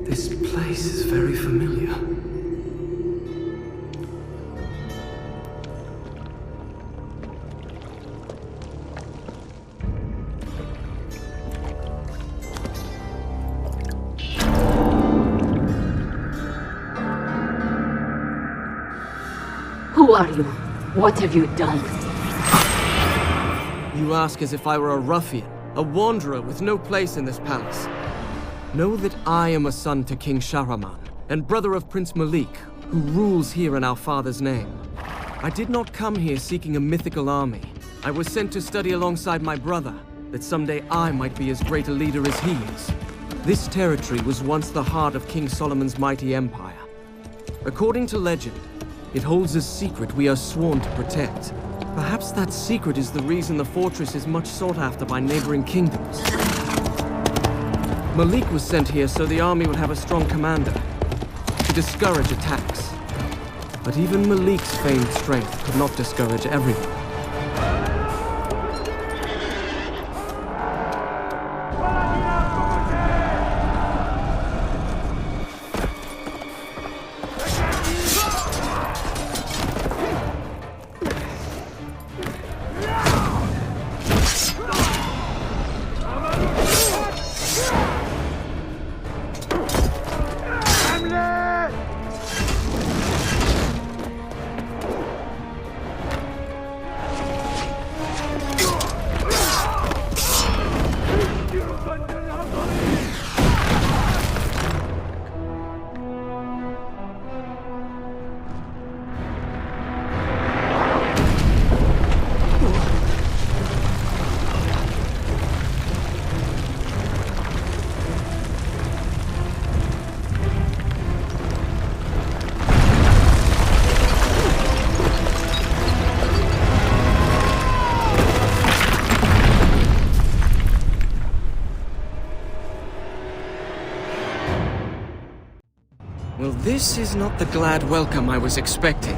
This place is very familiar. Who are you? What have you done? You ask as if I were a ruffian, a wanderer with no place in this palace. Know that I am a son to King Shahraman, and brother of Prince Malik, who rules here in our father's name. I did not come here seeking a mythical army. I was sent to study alongside my brother, that someday I might be as great a leader as he is. This territory was once the heart of King Solomon's mighty empire. According to legend, it holds a secret we are sworn to protect. Perhaps that secret is the reason the fortress is much sought after by neighboring kingdoms. Malik was sent here so the army would have a strong commander, to discourage attacks. But even Malik's famed strength could not discourage everyone. Well, this is not the glad welcome I was expecting.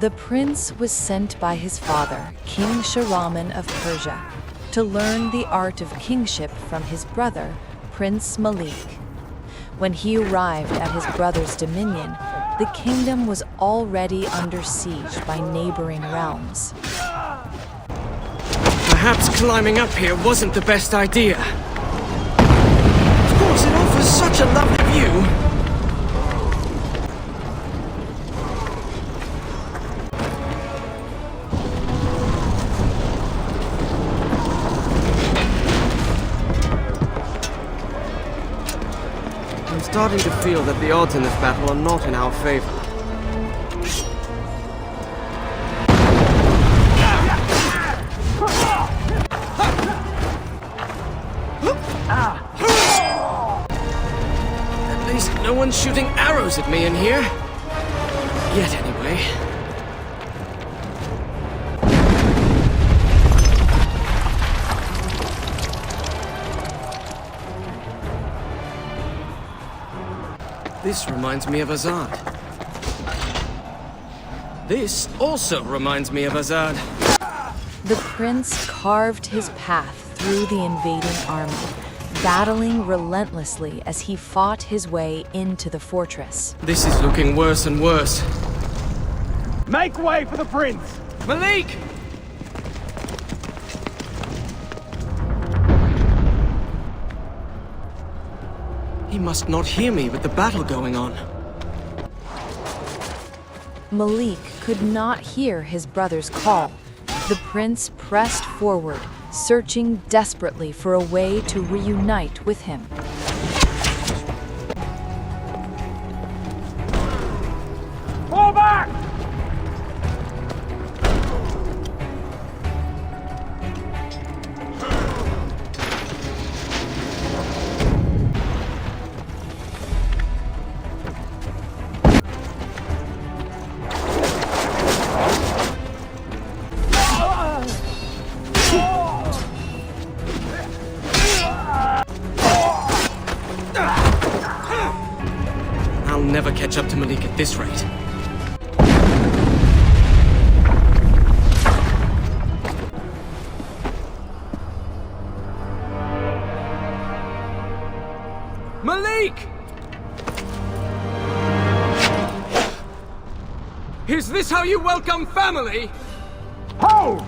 The prince was sent by his father, King Shahraman of Persia, to learn the art of kingship from his brother, Prince Malik. When he arrived at his brother's dominion, the kingdom was already under siege by neighboring realms. Perhaps climbing up here wasn't the best idea. Of course, it offers such a lovely view. I'm starting to feel that the odds in this battle are not in our favor. No one's shooting arrows at me in here. Yet, anyway. This reminds me of Azad. This also reminds me of Azad. The prince carved his path through the invading army, battling relentlessly as he fought his way into the fortress. This is looking worse and worse. Make way for the prince! Malik! He must not hear me with the battle going on. Malik could not hear his brother's call. The prince pressed forward, searching desperately for a way to reunite with him. Fall back! I'll never catch up to Malik at this rate. this how you welcome family? Hold!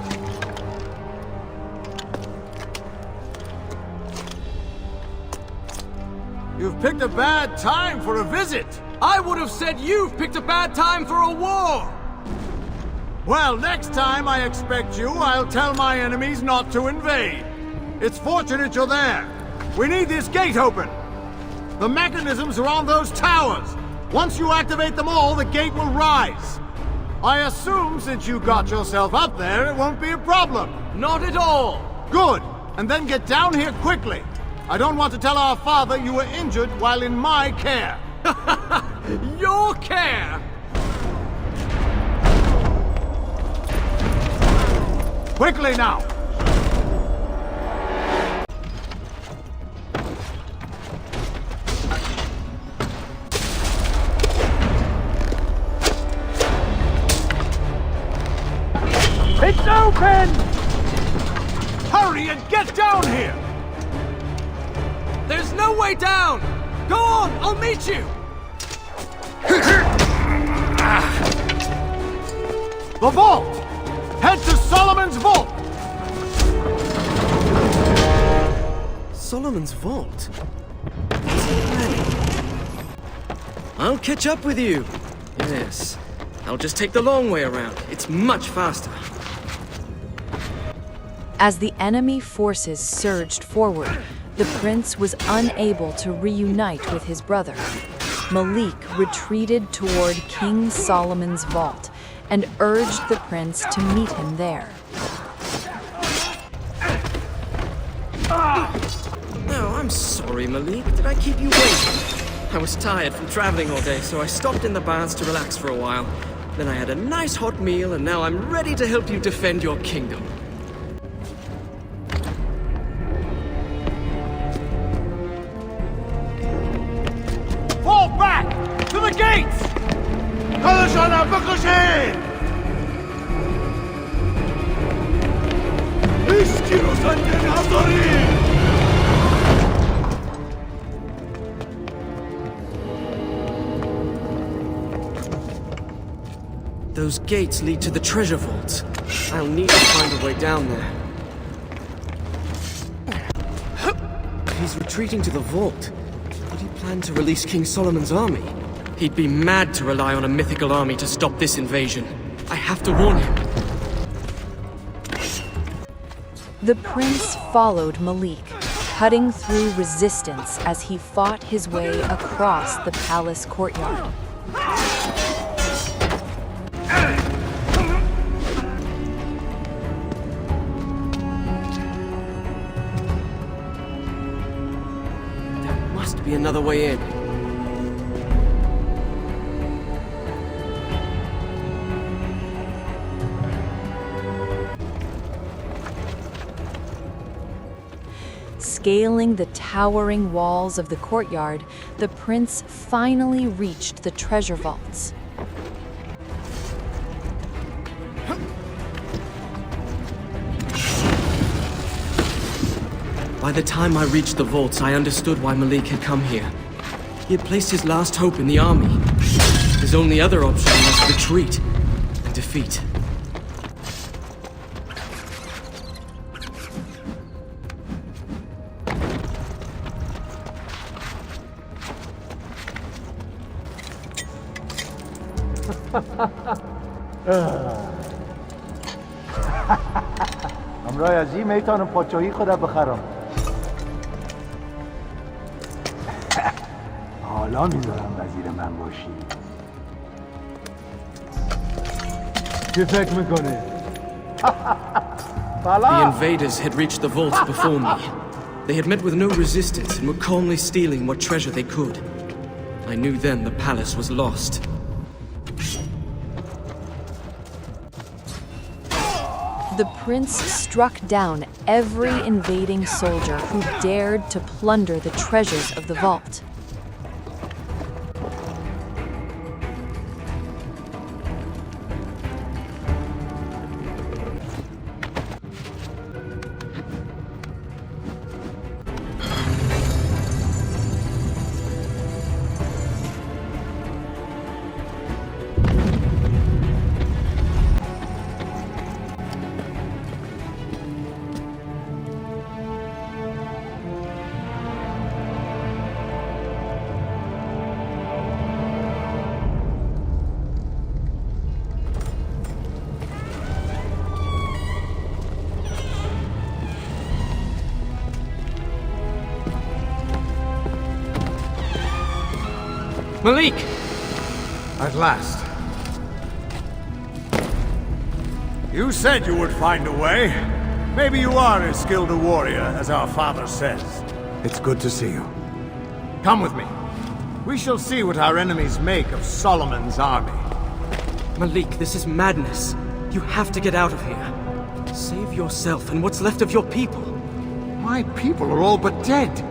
You've picked a bad time for a visit. I would have said you've picked a bad time for a war! Well, next time I expect you, I'll tell my enemies not to invade. It's fortunate you're there. We need this gate open. The mechanisms are on those towers. Once you activate them all, the gate will rise. I assume since you got yourself up there, it won't be a problem. Not at all! Good. And then get down here quickly. I don't want to tell our father you were injured while in my care. Your care! Quickly now! It's open! Hurry and get down here! There's no way down! Go on, I'll meet you! The vault! Head to Solomon's vault! Solomon's vault? What's he planning? I'll catch up with you. Yes. I'll just take the long way around. It's much faster. As the enemy forces surged forward, the prince was unable to reunite with his brother. Malik retreated toward King Solomon's vault and urged the prince to meet him there. Oh, I'm sorry, Malik. Did I keep you waiting? I was tired from traveling all day, so I stopped in the baths to relax for a while. Then I had a nice hot meal, and now I'm ready to help you defend your kingdom. Fall back! To the gates! خلشان بکشید! هیچکی رو سنگ نذارید! Those gates lead to the treasure vaults. I'll need to find a way down there. He's retreating to the vault. Did he plan to release King Solomon's army? He'd be mad to rely on a mythical army to stop this invasion. I have to warn him. The prince followed Malik, cutting through resistance as he fought his way across the palace courtyard. There must be another way in. Scaling the towering walls of the courtyard, the prince finally reached the treasure vaults. By the time I reached the vaults, I understood why Malik had come here. He had placed his last hope in the army. His only other option was retreat and defeat. همراه ازی میتونم پاچوهی خودم بخرم حالا میذارم وزیر من باشی چی فکر میکنی؟ The invaders had reached the vaults before me. They had met with no resistance and were calmly stealing what treasure they could. I knew then the palace was lost. The prince struck down every invading soldier who dared to plunder the treasures of the vault. Malik! At last. You said you would find a way. Maybe you are as skilled a warrior as our father says. It's good to see you. Come with me. We shall see what our enemies make of Solomon's army. Malik, this is madness. You have to get out of here. Save yourself and what's left of your people. My people are all but dead.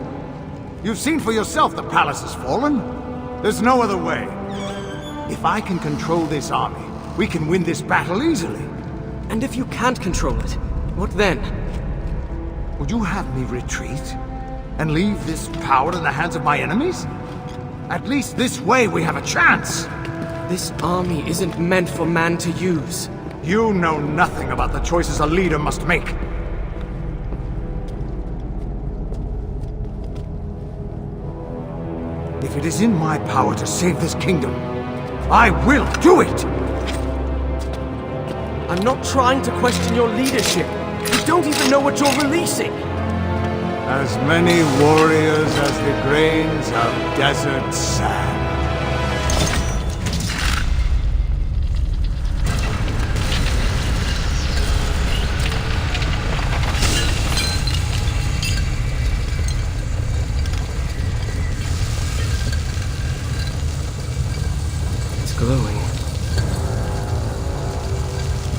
You've seen for yourself the palace has fallen. There's no other way. If I can control this army, we can win this battle easily. And if you can't control it, what then? Would you have me retreat? And leave this power in the hands of my enemies? At least this way we have a chance. This army isn't meant for man to use. You know nothing about the choices a leader must make. If it is in my power to save this kingdom, I will do it! I'm not trying to question your leadership. You don't even know what you're releasing. As many warriors as the grains of desert sand. It's glowing.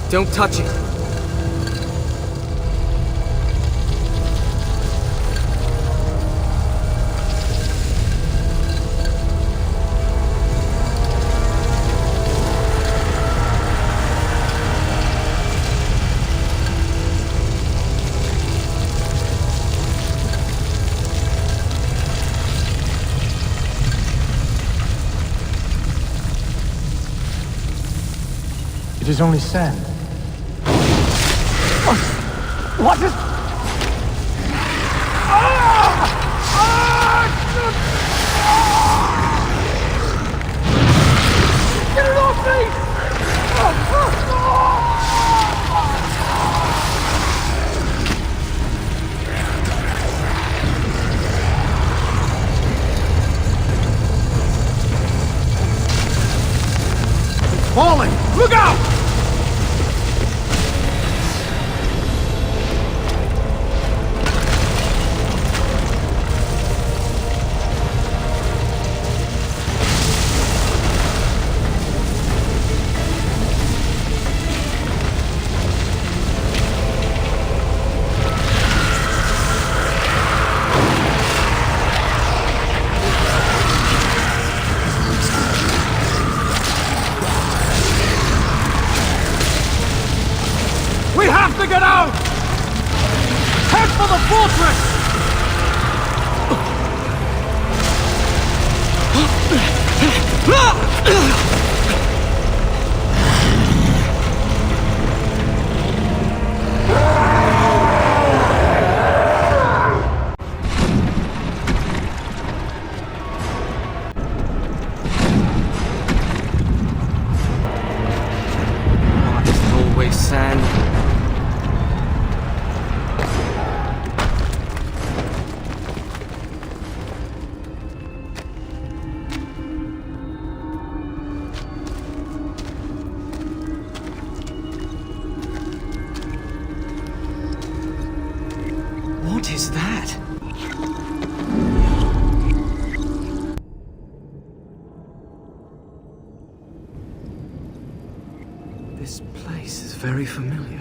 Don't touch it. It is only sand. What is... Get it off me! It's falling! Look out! We have to get out! Head for the fortress! It's always sand. What is that? This place is very familiar.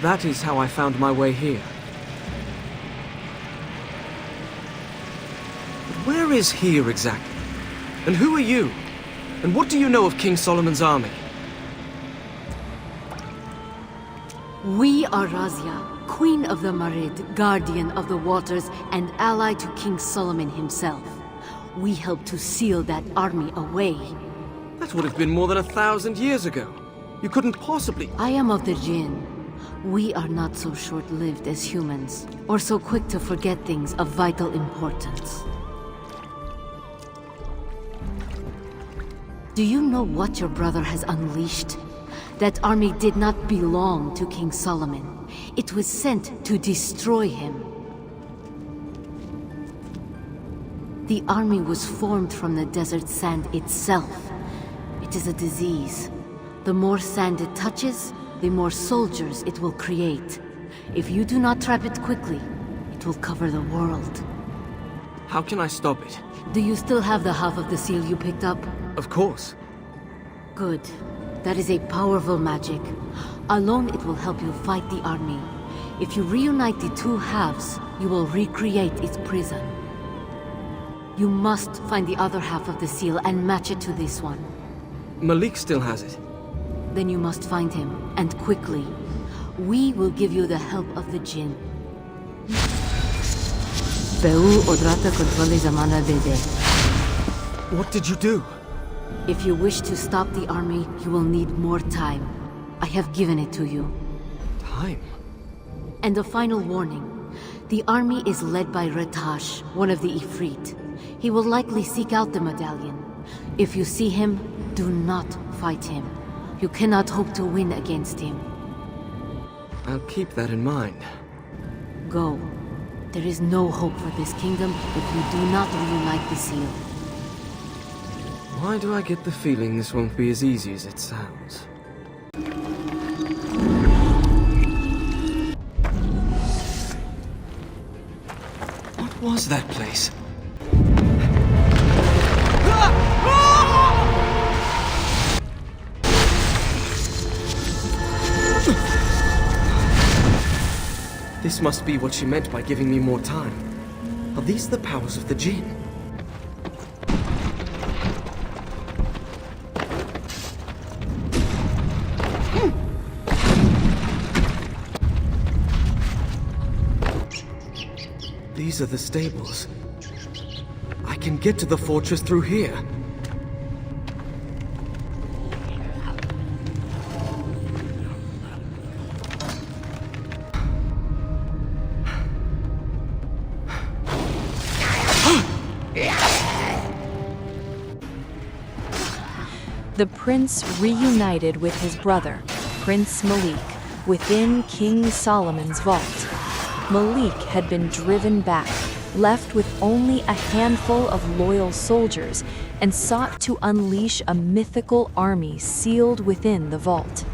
That is how I found my way here. But where is here exactly? And who are you? And what do you know of King Solomon's army? We are Razia, Queen of the Marid, Guardian of the Waters, and ally to King Solomon himself. We helped to seal that army away. That would have been more than 1,000 years ago. You couldn't possibly... I am of the Djinn. We are not so short-lived as humans, or so quick to forget things of vital importance. Do you know what your brother has unleashed? That army did not belong to King Solomon. It was sent to destroy him. The army was formed from the desert sand itself. It is a disease. The more sand it touches, the more soldiers it will create. If you do not trap it quickly, it will cover the world. How can I stop it? Do you still have the half of the seal you picked up? Of course. Good. That is a powerful magic. Alone it will help you fight the army. If you reunite the two halves, you will recreate its prison. You must find the other half of the seal and match it to this one. Malik still has it. Then you must find him, and quickly. We will give you the help of the Djinn. What did you do? If you wish to stop the army, you will need more time. I have given it to you. Time? And a final warning. The army is led by Ratash, one of the Ifrit. He will likely seek out the medallion. If you see him, do not fight him. You cannot hope to win against him. I'll keep that in mind. Go. There is no hope for this kingdom if you do not reunite the seal. Why do I get the feeling this won't be as easy as it sounds? What was that place? This must be what she meant by giving me more time. Are these the powers of the Djinn? These are the stables. I can get to the fortress through here. The prince reunited with his brother, Prince Malik, within King Solomon's vault. Malik had been driven back, left with only a handful of loyal soldiers, and sought to unleash a mythical army sealed within the vault.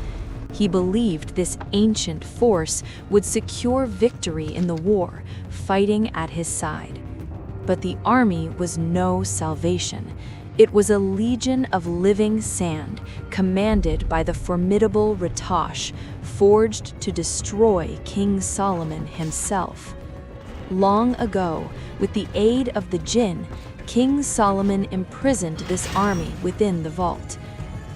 He believed this ancient force would secure victory in the war, fighting at his side. But the army was no salvation. It was a legion of living sand, commanded by the formidable Ratash, forged to destroy King Solomon himself. Long ago, with the aid of the Djinn, King Solomon imprisoned this army within the vault.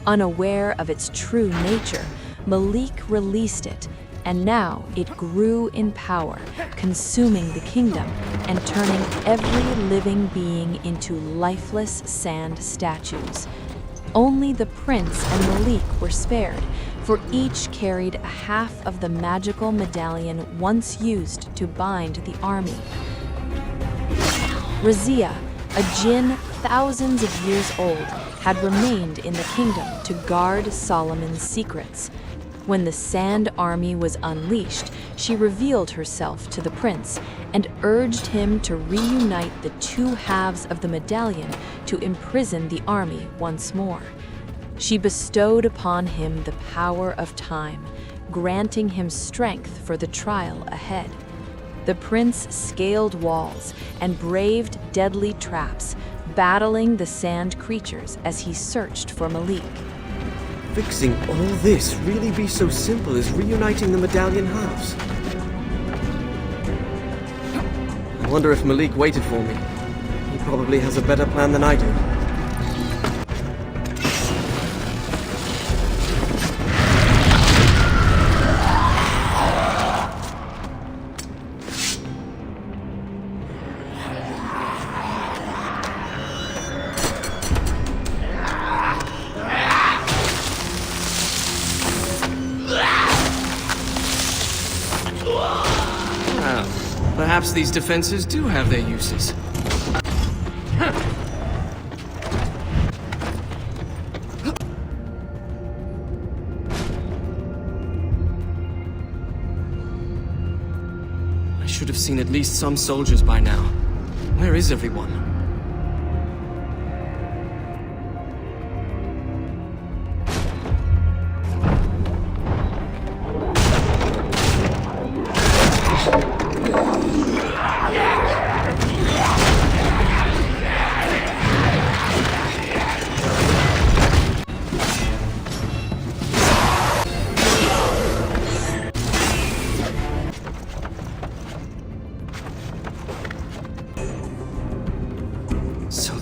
Unaware of its true nature, Malik released it, and now it grew in power, consuming the kingdom and turning every living being into lifeless sand statues. Only the prince and Malik were spared, for each carried a half of the magical medallion once used to bind the army. Razia, a Djinn thousands of years old, had remained in the kingdom to guard Solomon's secrets. When the Sand Army was unleashed, she revealed herself to the prince and urged him to reunite the two halves of the medallion to imprison the army once more. She bestowed upon him the power of time, granting him strength for the trial ahead. The prince scaled walls and braved deadly traps, battling the sand creatures as he searched for Malik. Fixing all this really be so simple as reuniting the medallion halves? I wonder if Malik waited for me. He probably has a better plan than I do. Perhaps these defenses do have their uses. I should have seen at least some soldiers by now. Where is everyone?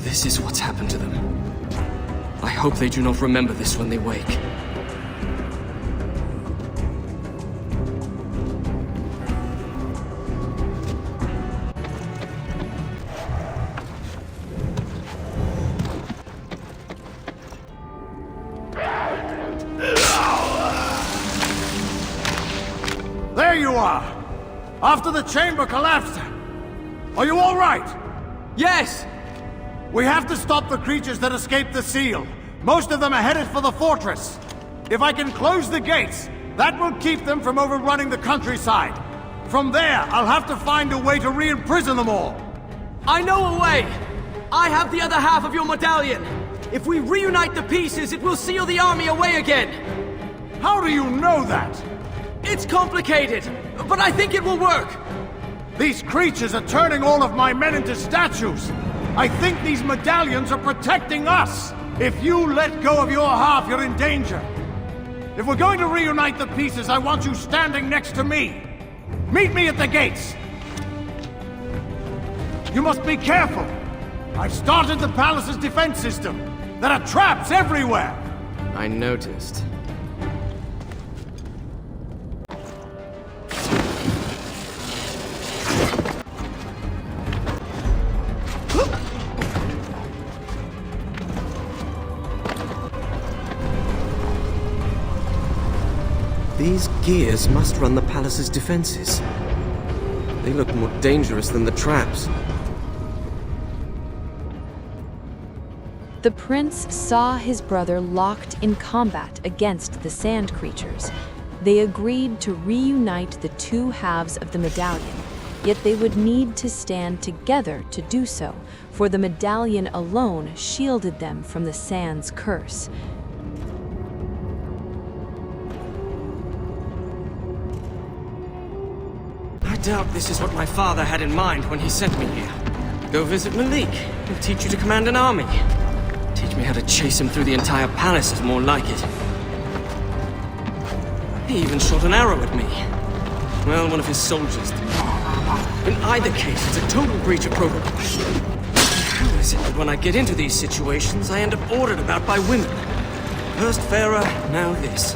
This is what's happened to them. I hope they do not remember this when they wake. There you are! After the chamber collapsed! Are you all right? Yes! We have to stop the creatures that escaped the seal. Most of them are headed for the fortress. If I can close the gates, that will keep them from overrunning the countryside. From there, I'll have to find a way to re-imprison them all. I know a way! I have the other half of your medallion! If we reunite the pieces, it will seal the army away again! How do you know that? It's complicated, but I think it will work! These creatures are turning all of my men into statues! I think these medallions are protecting us! If you let go of your half, you're in danger. If we're going to reunite the pieces, I want you standing next to me. Meet me at the gates. You must be careful. I've started the palace's defense system. There are traps everywhere. I noticed. These gears must run the palace's defenses. They look more dangerous than the traps. The prince saw his brother locked in combat against the sand creatures. They agreed to reunite the two halves of the medallion, yet they would need to stand together to do so, for the medallion alone shielded them from the sand's curse. I doubt this is what my father had in mind when he sent me here. Go visit Malik. He'll teach you to command an army. Teach me how to chase him through the entire palace is more like it. He even shot an arrow at me. Well, one of his soldiers did. In either case, it's a total breach of protocol. How is it that when I get into these situations, I end up ordered about by women? First Farah, now this.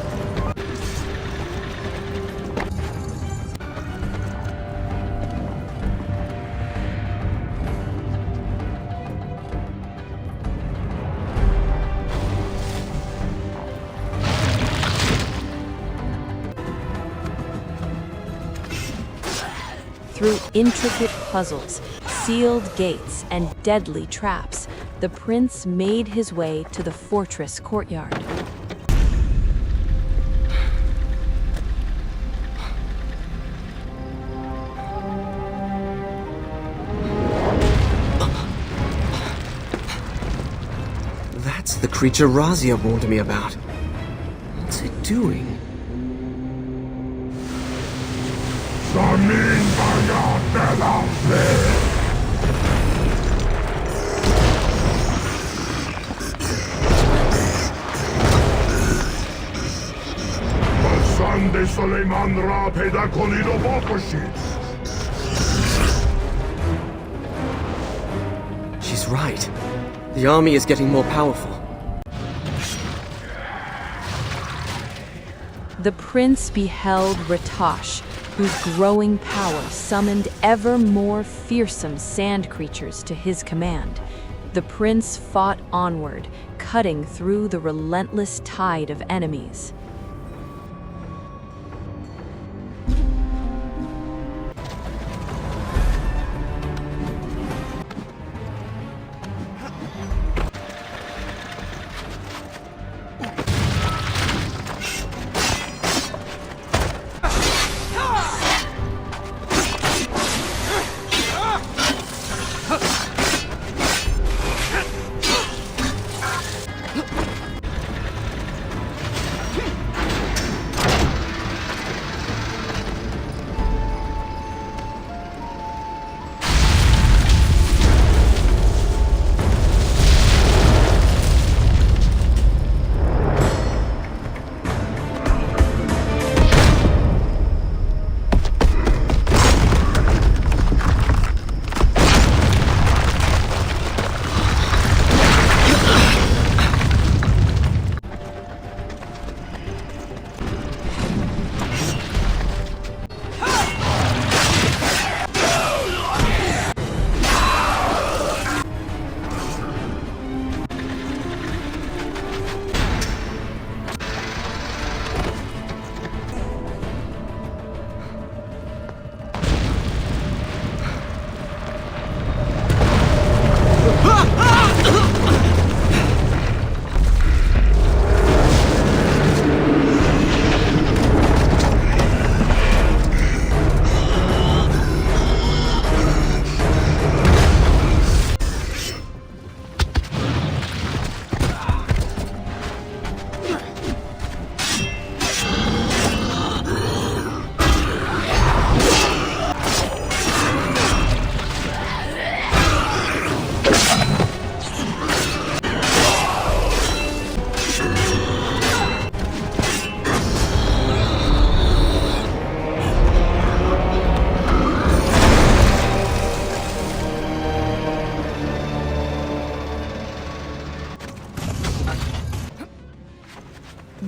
Through intricate puzzles, sealed gates, and deadly traps, the prince made his way to the fortress courtyard. That's the creature Razia warned me about. What's it doing? She's right. The army is getting more powerful. The prince beheld Ratash, whose growing power summoned ever more fearsome sand creatures to his command. The prince fought onward, cutting through the relentless tide of enemies.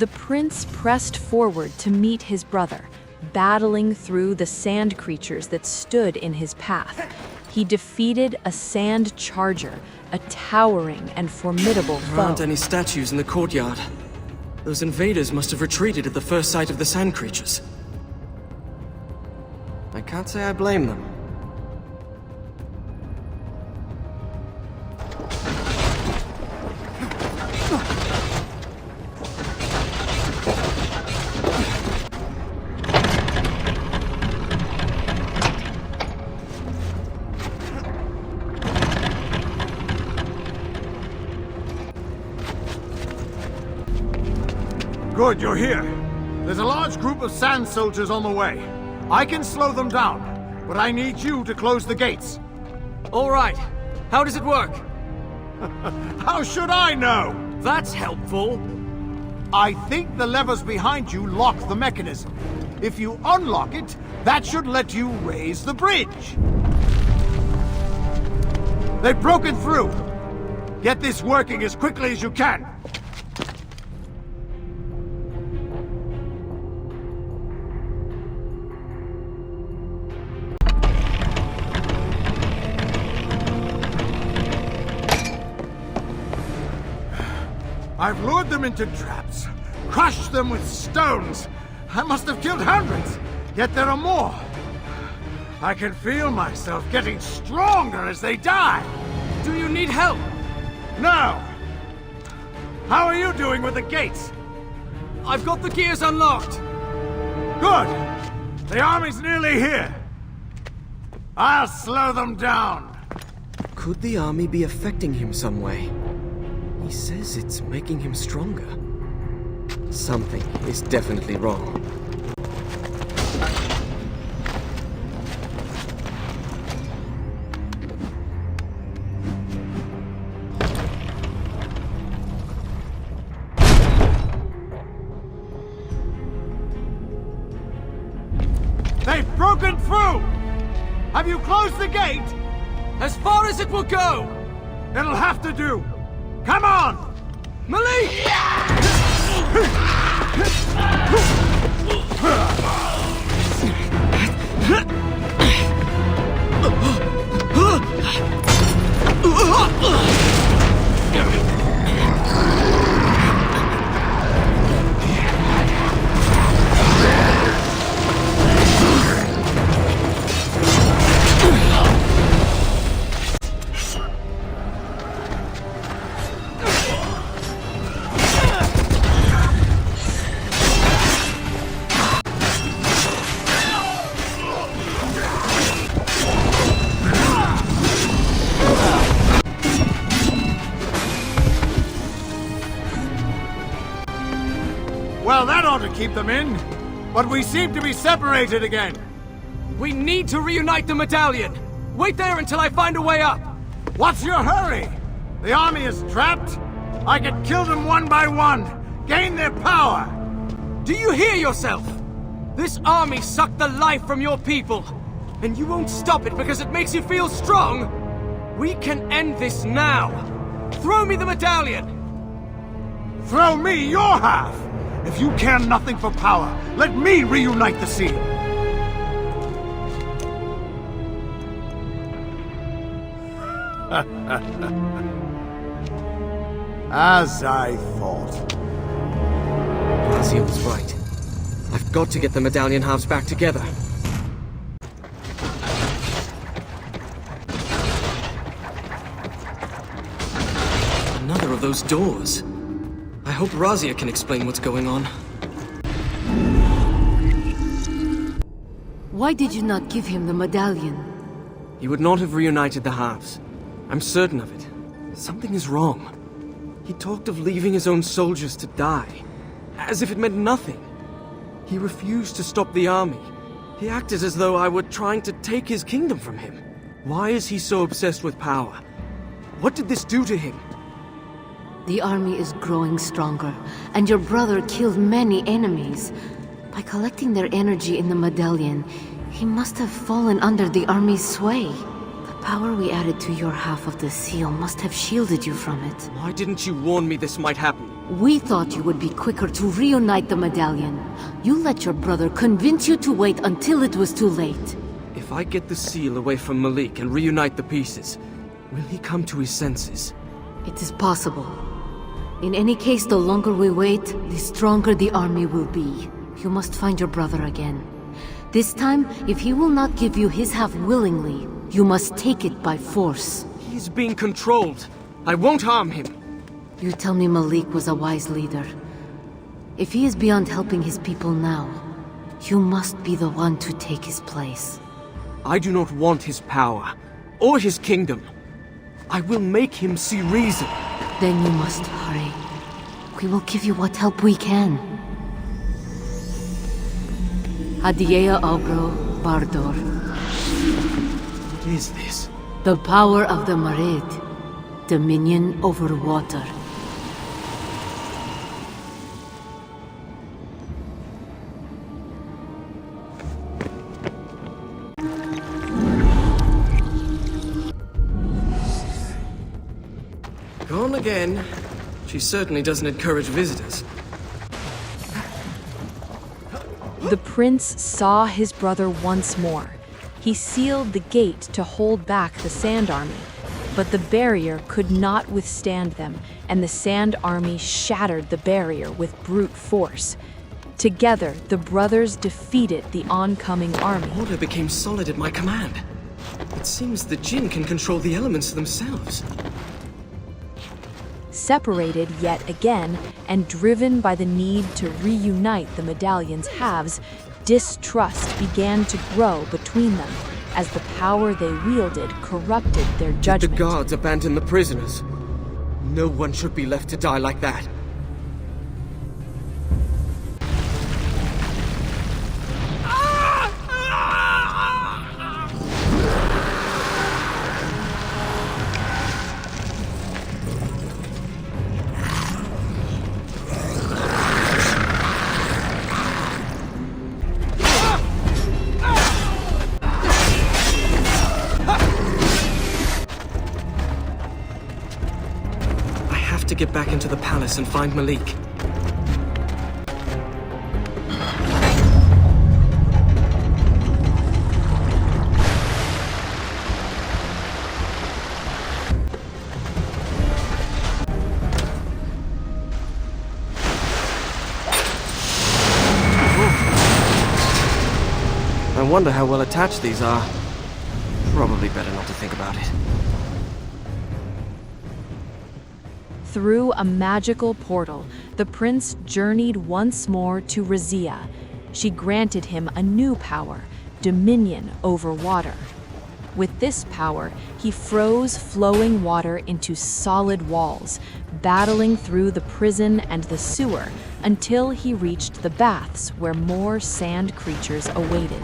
The prince pressed forward to meet his brother, battling through the sand creatures that stood in his path. He defeated a sand charger, a towering and formidable foe. There aren't any statues in the courtyard. Those invaders must have retreated at the first sight of the sand creatures. I can't say I blame them. Good, you're here. There's a large group of sand soldiers on the way. I can slow them down, but I need you to close the gates. All right. How does it work? How should I know? That's helpful. I think the levers behind you lock the mechanism. If you unlock it, that should let you raise the bridge. They've broken through. Get this working as quickly as you can. I've lured them into traps, crushed them with stones. I must have killed hundreds, yet there are more. I can feel myself getting stronger as they die. Do you need help? No! How are you doing with the gates? I've got the gears unlocked. Good! The army's nearly here. I'll slow them down. Could the army be affecting him some way? He says it's making him stronger. Something is definitely wrong. They've broken through! Have you closed the gate? As far as it will go! It'll have to do. Come on! Malik! Well, that ought to keep them in. But we seem to be separated again. We need to reunite the medallion! Wait there until I find a way up! What's your hurry? The army is trapped. I can kill them one by one, gain their power. Do you hear yourself? This army sucked the life from your people, and you won't stop it because it makes you feel strong? We can end this now! Throw me the medallion! Throw me your half! If you care nothing for power, let me reunite the seal. As I thought. Razia was right. I've got to get the medallion halves back together. Another of those doors. I hope Razia can explain what's going on. Why did you not give him the medallion? He would not have reunited the halves. I'm certain of it. Something is wrong. He talked of leaving his own soldiers to die, as if it meant nothing. He refused to stop the army. He acted as though I were trying to take his kingdom from him. Why is he so obsessed with power? What did this do to him? The army is growing stronger, and your brother killed many enemies. By collecting their energy in the medallion, he must have fallen under the army's sway. The power we added to your half of the seal must have shielded you from it. Why didn't you warn me this might happen? We thought you would be quicker to reunite the medallion. You let your brother convince you to wait until it was too late. If I get the seal away from Malik and reunite the pieces, will he come to his senses? It is possible. In any case, the longer we wait, the stronger the army will be. You must find your brother again. This time, if he will not give you his half willingly, you must take it by force. He is being controlled. I won't harm him. You tell me Malik was a wise leader. If he is beyond helping his people now, you must be the one to take his place. I do not want his power, or his kingdom. I will make him see reason. Then you must hurry. We will give you what help we can. Adiea Ogro Bardor. What is this? The power of the Marid. Dominion over water. Gone again. She certainly doesn't encourage visitors. The prince saw his brother once more. He sealed the gate to hold back the Sand Army, but the barrier could not withstand them, and the Sand Army shattered the barrier with brute force. Together, the brothers defeated the oncoming army. Order became solid at my command. It seems the Djinn can control the elements themselves. Separated yet again, and driven by the need to reunite the medallion's halves, distrust began to grow between them, as the power they wielded corrupted their judgment. The guards abandoned the prisoners. No one should be left to die like that. To get back into the palace and find Malik. I wonder how well attached these are. Probably better not to think about it. Through a magical portal, the prince journeyed once more to Razia. She granted him a new power, dominion over water. With this power, he froze flowing water into solid walls, battling through the prison and the sewer until he reached the baths where more sand creatures awaited.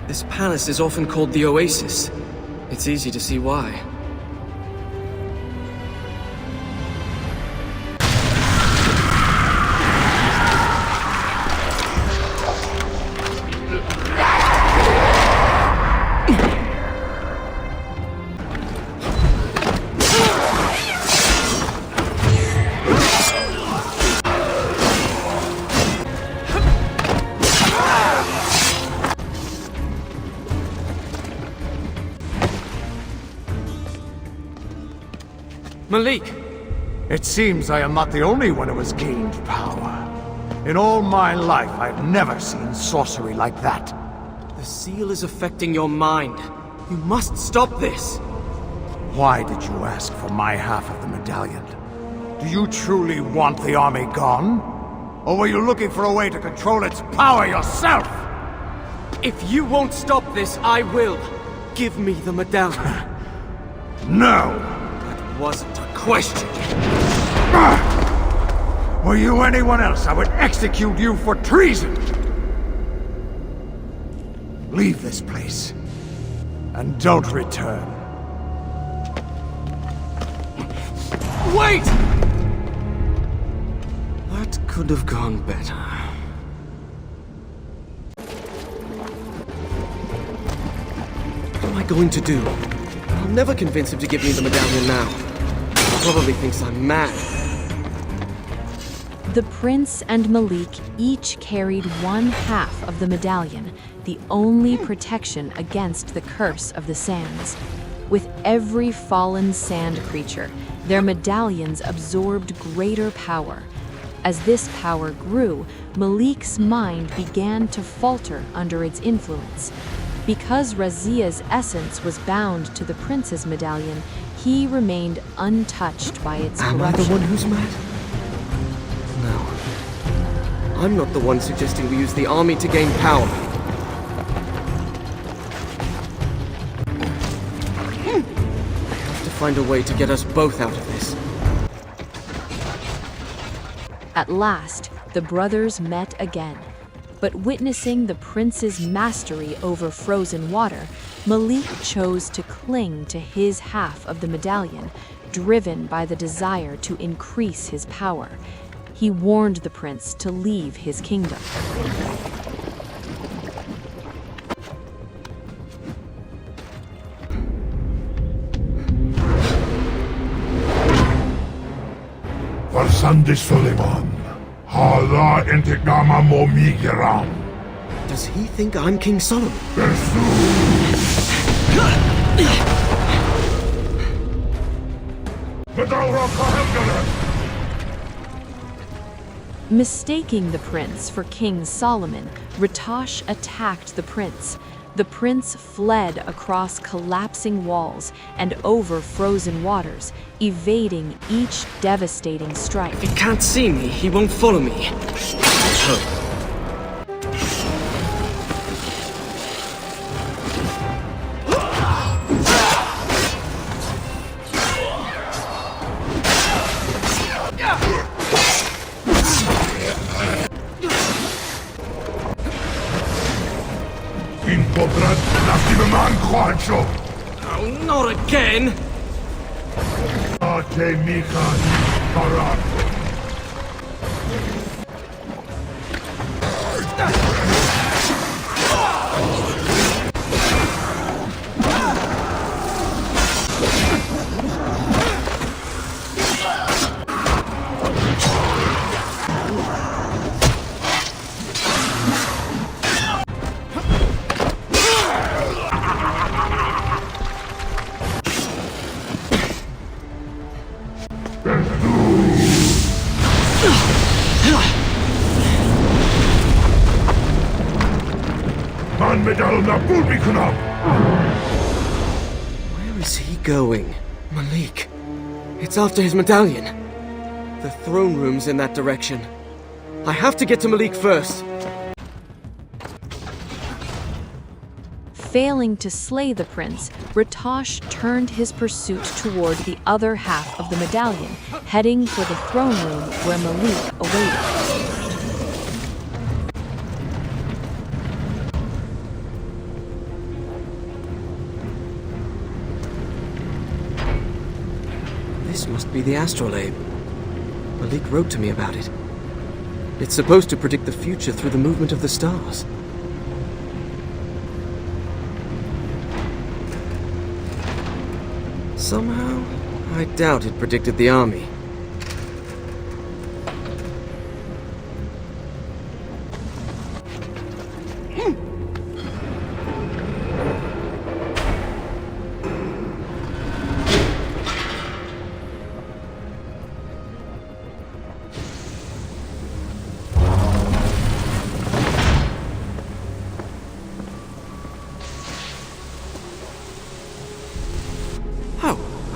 This palace is often called the Oasis. It's easy to see why. Malik! It seems I am not the only one who has gained power. In all my life, I've never seen sorcery like that. The seal is affecting your mind. You must stop this. Why did you ask for my half of the medallion? Do you truly want the army gone? Or were you looking for a way to control its power yourself? If you won't stop this, I will. Give me the medallion. No! That wasn't a question. Were you anyone else, I would execute you for treason! Leave this place. And don't return. Wait! That could have gone better. What am I going to do? I'll never convince him to give me the medallion now. He probably thinks I'm mad. The prince and Malik each carried one half of the medallion, the only protection against the curse of the sands. With every fallen sand creature, their medallions absorbed greater power. As this power grew, Malik's mind began to falter under its influence. Because Razia's essence was bound to the prince's medallion, he remained untouched by its corruption. Am I the one who's mad? No. I'm not the one suggesting we use the army to gain power. I have to find a way to get us both out of this. At last, the brothers met again. But witnessing the prince's mastery over frozen water, Malik chose to cling to his half of the medallion, driven by the desire to increase his power. He warned the prince to leave his kingdom. Farsandi Suleiman. Hala intikama mo migiram. Does he think I'm King Solomon? Mistaking the prince for King Solomon, Ratash attacked the prince. The prince fled across collapsing walls and over frozen waters, evading each devastating strike. He can't see me. He won't follow me. Let's hope. Oh, not again! Where is he going? Malik. It's after his medallion. The throne room's in that direction. I have to get to Malik first. Failing to slay the prince, Ratash turned his pursuit toward the other half of the medallion, heading for the throne room where Malik awaited. This must be the astrolabe. Malik wrote to me about it. It's supposed to predict the future through the movement of the stars. Somehow, I doubt it predicted the army.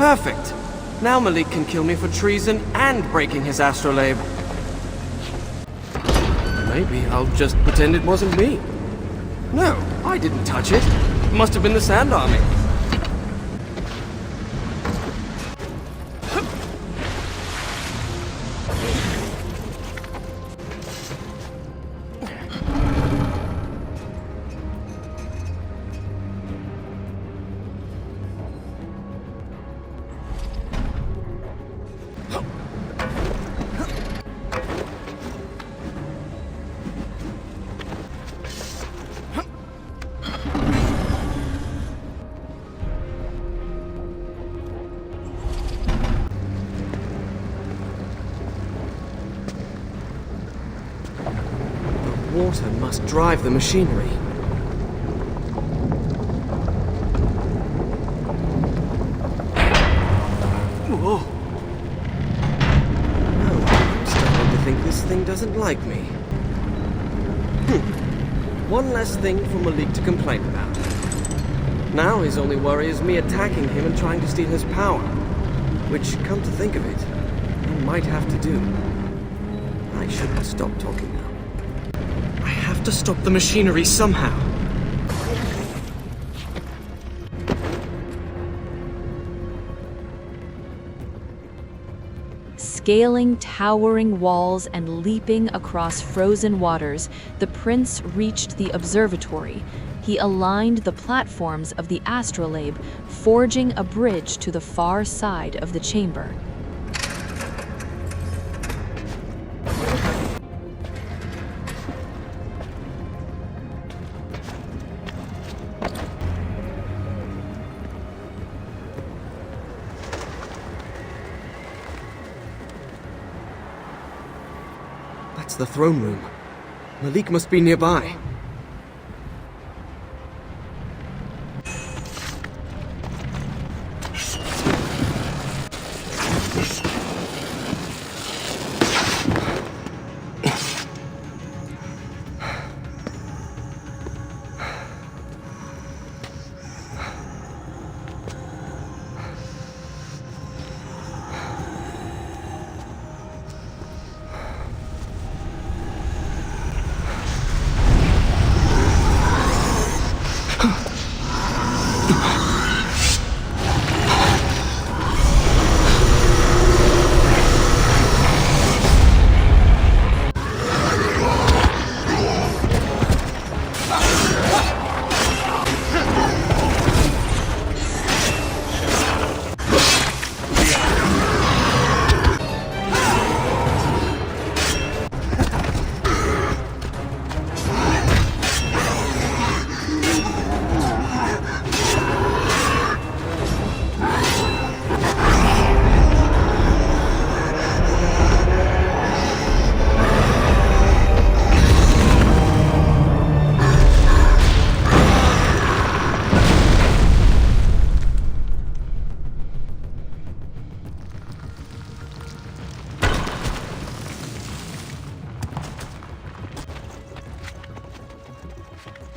Perfect. Now Malik can kill me for treason and breaking his astrolabe. Maybe I'll just pretend it wasn't me. No, I didn't touch it. It must have been the Sand Army. Water must drive the machinery. Whoa. No, I'm starting to think this thing doesn't like me. One less thing for Malik to complain about. Now his only worry is me attacking him and trying to steal his power. Which, come to think of it, I might have to do. I shouldn't stop talking now. I have to stop the machinery somehow. Scaling towering walls and leaping across frozen waters, the prince reached the observatory. He aligned the platforms of the astrolabe, forging a bridge to the far side of the chamber. That's the throne room. Malik must be nearby.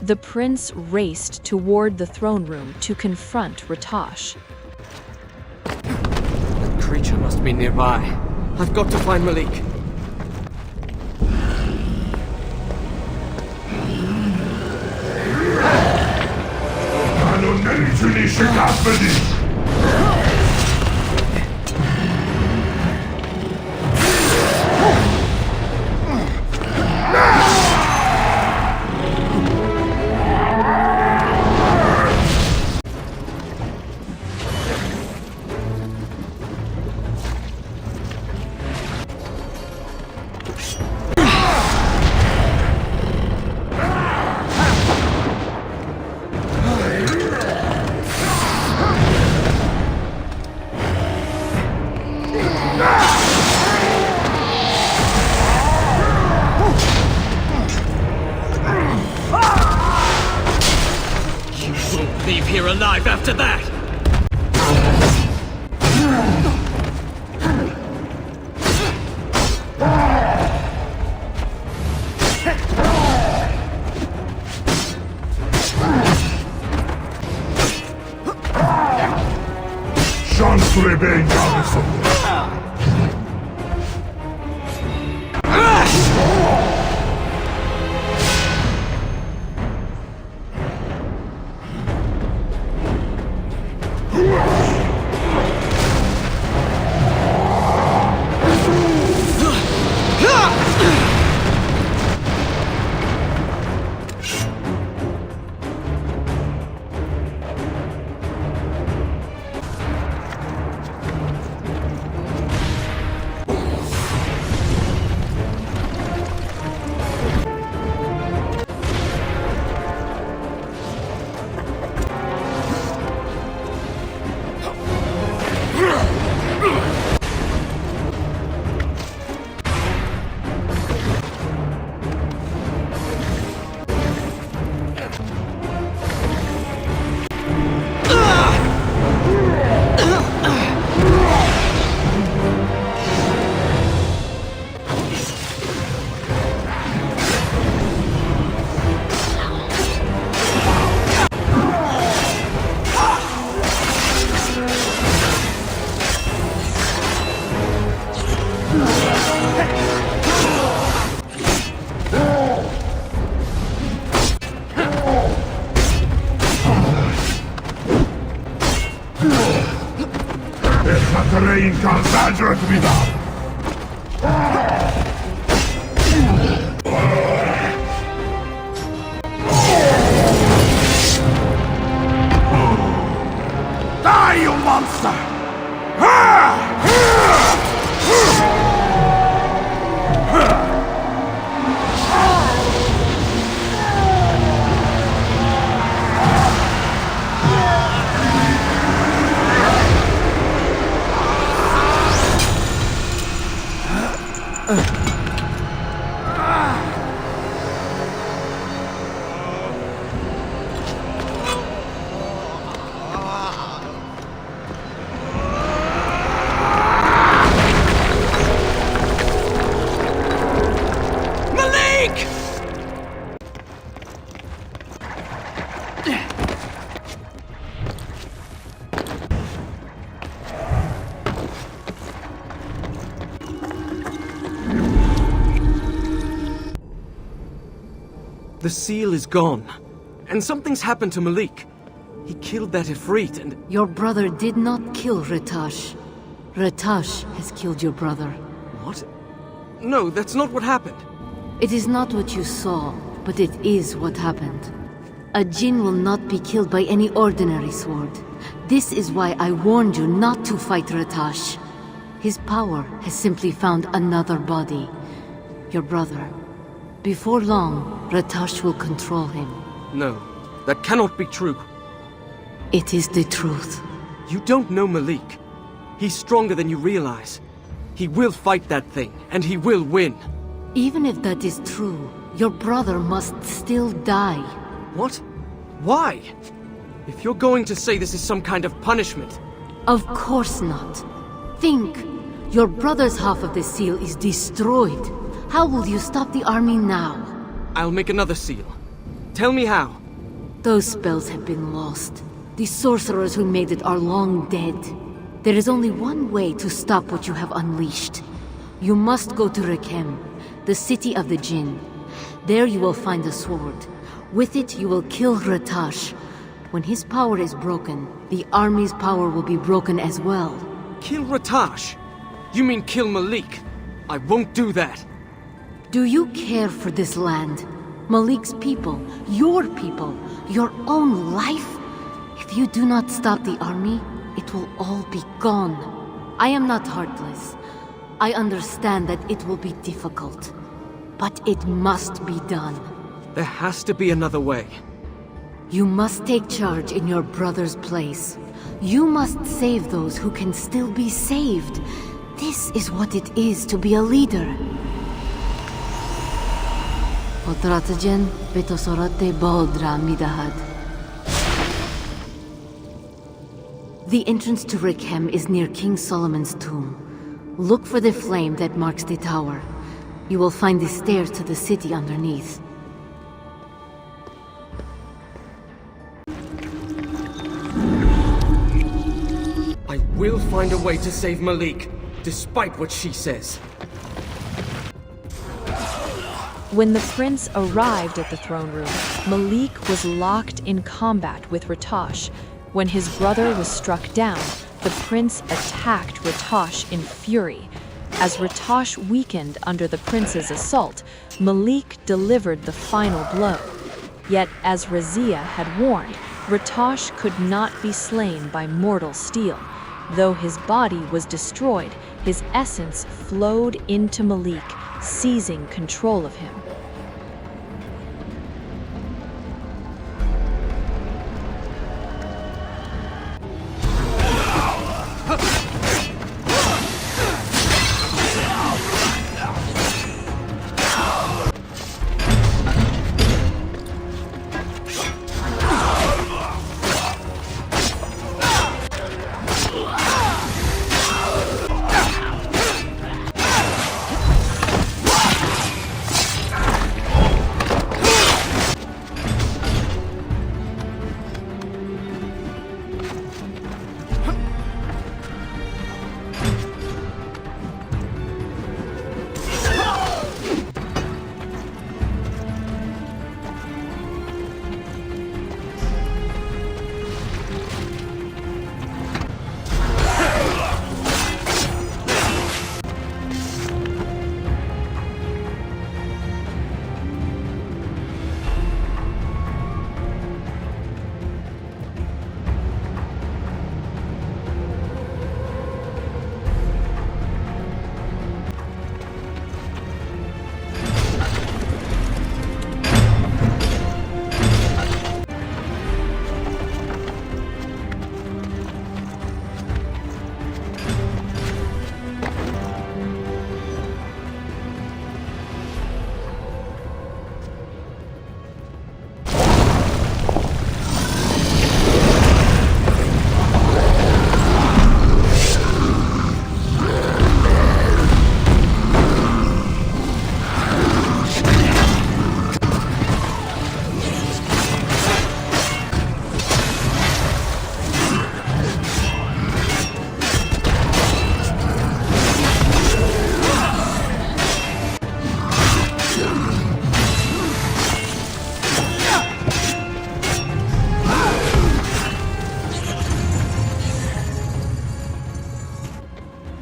The prince raced toward the throne room to confront Ratash. That creature must be nearby. I've got to find Malik. Leave here alive after that! bebeğin yavrusu. Katarina Zadratmida! Die, you monster! The seal is gone. And something's happened to Malik. He killed that Ifrit and... Your brother did not kill Ratash. Ratash has killed your brother. What? No, that's not what happened. It is not what you saw, but it is what happened. A Djinn will not be killed by any ordinary sword. This is why I warned you not to fight Ratash. His power has simply found another body. Your brother. Before long, Ratash will control him. No, that cannot be true. It is the truth. You don't know Malik. He's stronger than you realize. He will fight that thing, and he will win. Even if that is true, your brother must still die. What? Why? If you're going to say this is some kind of punishment... Of course not. Think. Your brother's half of the seal is destroyed. How will you stop the army now? I'll make another seal. Tell me how. Those spells have been lost. The sorcerers who made it are long dead. There is only one way to stop what you have unleashed. You must go to Rakem, the city of the Djinn. There you will find a sword. With it you will kill Ratash. When his power is broken, the army's power will be broken as well. Kill Ratash? You mean kill Malik? I won't do that. Do you care for this land? Malik's people, your own life? If you do not stop the army, it will all be gone. I am not heartless. I understand that it will be difficult. But it must be done. There has to be another way. You must take charge in your brother's place. You must save those who can still be saved. This is what it is to be a leader. Otratajen betosorate boldra midahad. The entrance to Rakem is near King Solomon's tomb. Look for the flame that marks the tower. You will find the stairs to the city underneath. I We'll find a way to save Malik, despite what she says. When the prince arrived at the throne room, Malik was locked in combat with Ratash. When his brother was struck down, the prince attacked Ratash in fury. As Ratash weakened under the prince's assault, Malik delivered the final blow. Yet, as Razia had warned, Ratash could not be slain by mortal steel. Though his body was destroyed, his essence flowed into Malik, seizing control of him.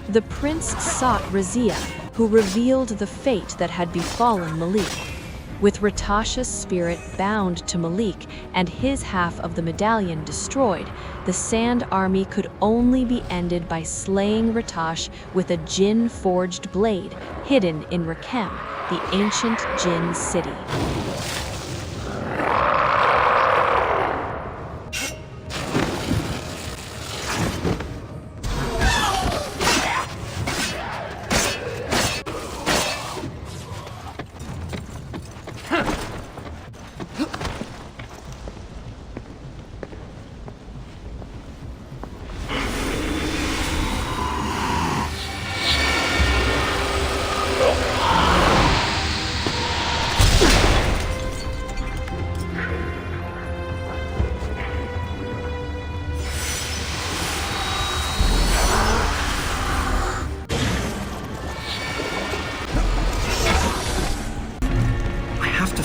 The prince sought Razia, who revealed the fate that had befallen Malik. With Ratash's spirit bound to Malik and his half of the medallion destroyed, the Sand Army could only be ended by slaying Ratash with a Djinn-forged blade hidden in Rakem, the ancient Djinn city.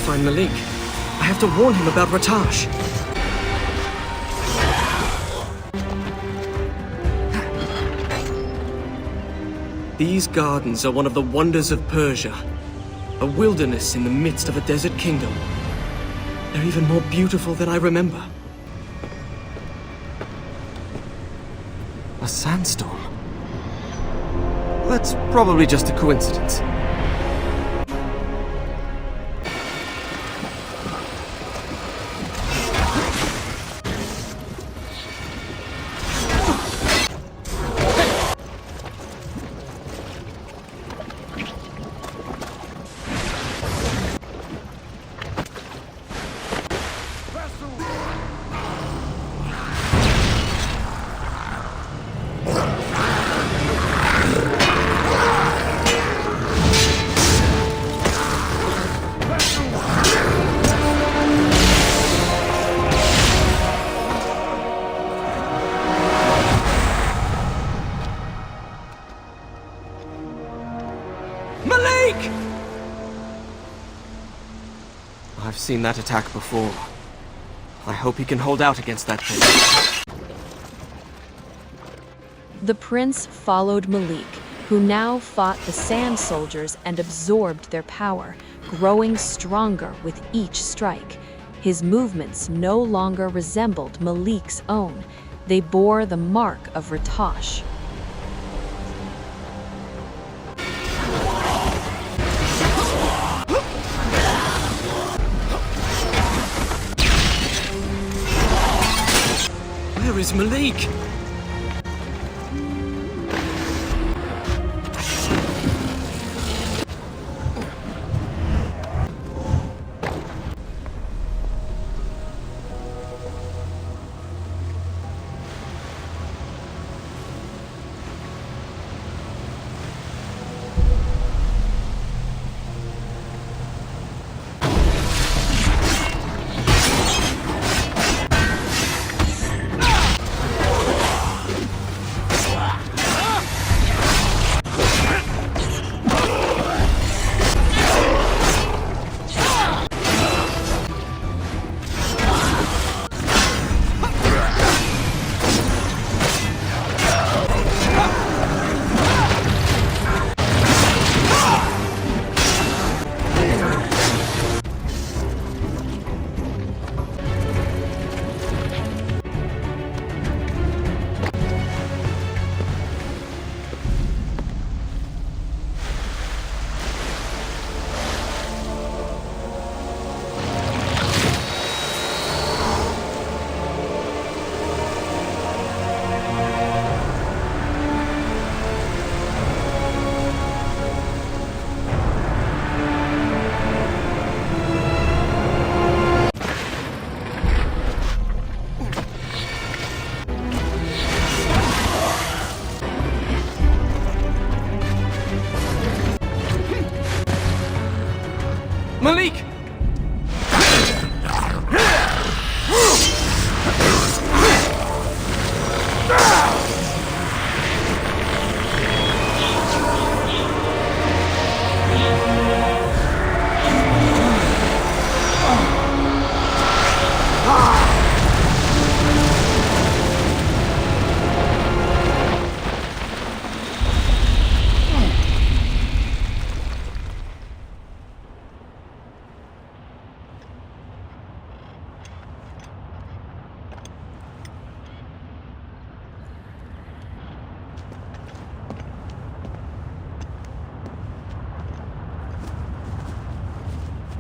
Find Malik. I have to warn him about Ratash. These gardens are one of the wonders of Persia. A wilderness in the midst of a desert kingdom. They're even more beautiful than I remember. A sandstorm. That's probably just a coincidence. seen that attack before. I hope he can hold out against that thing. The prince followed Malik, who now fought the sand soldiers and absorbed their power, growing stronger with each strike. His movements no longer resembled Malik's own. They bore the mark of Ratash. Where is Malik? Malik!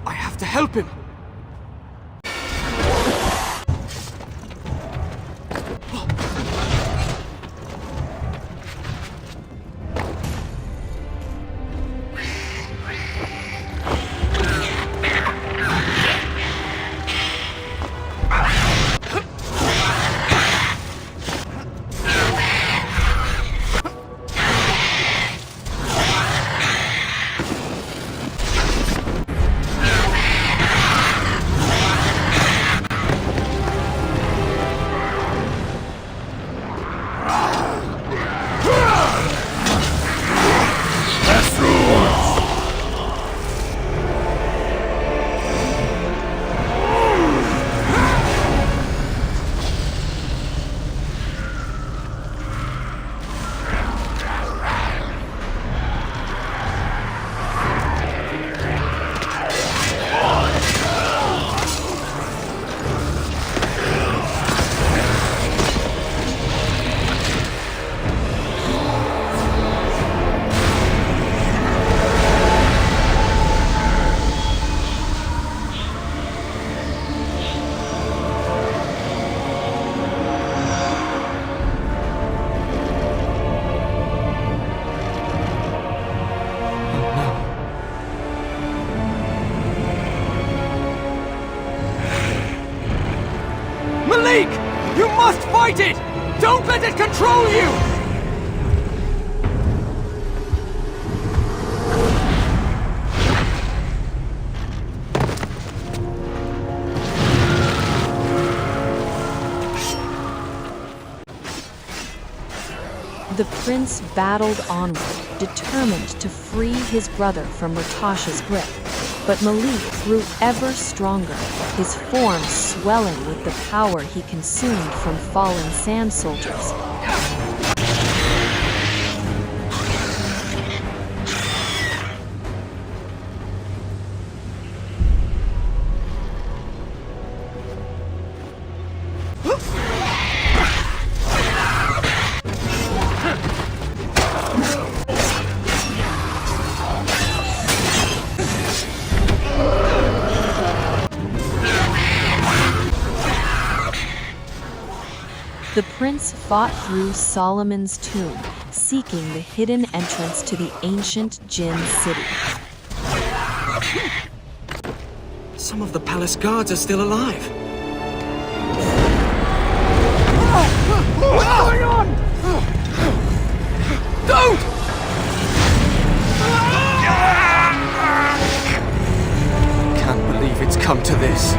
I have to help him! Malik! You must fight it! Don't let it control you! The prince battled onward, determined to free his brother from Ratash's grip. But Malik grew ever stronger, his form swelling with the power he consumed from fallen sand soldiers. The prince fought through Solomon's tomb, seeking the hidden entrance to the ancient Djinn city. Some of the palace guards are still alive. What's going on? Don't! Can't believe it's come to this.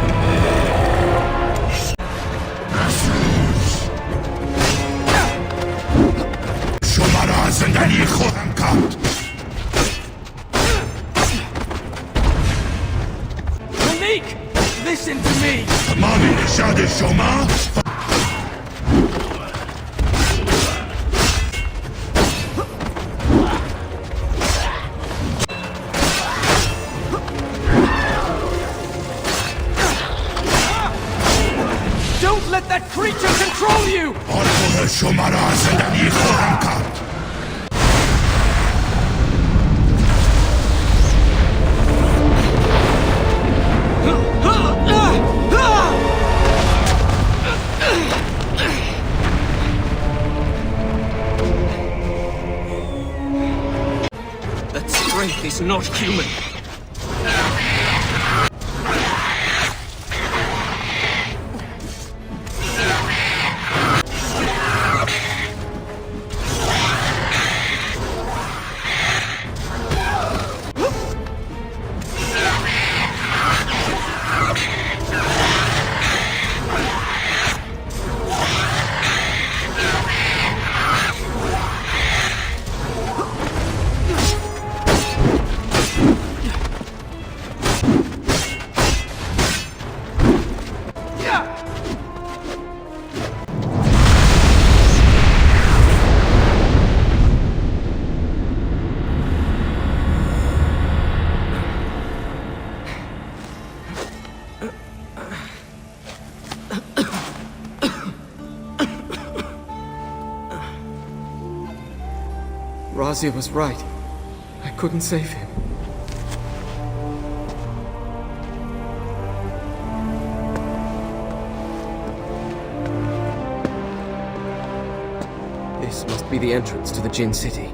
زندگی خودم کرد. Malik, listen to me. تمام نژاد شما Don't let that creature control you. آرزوی شما را زندگی خودم کرد. That strength is not human. Razia was right. I couldn't save him. This must be the entrance to the Djinn city.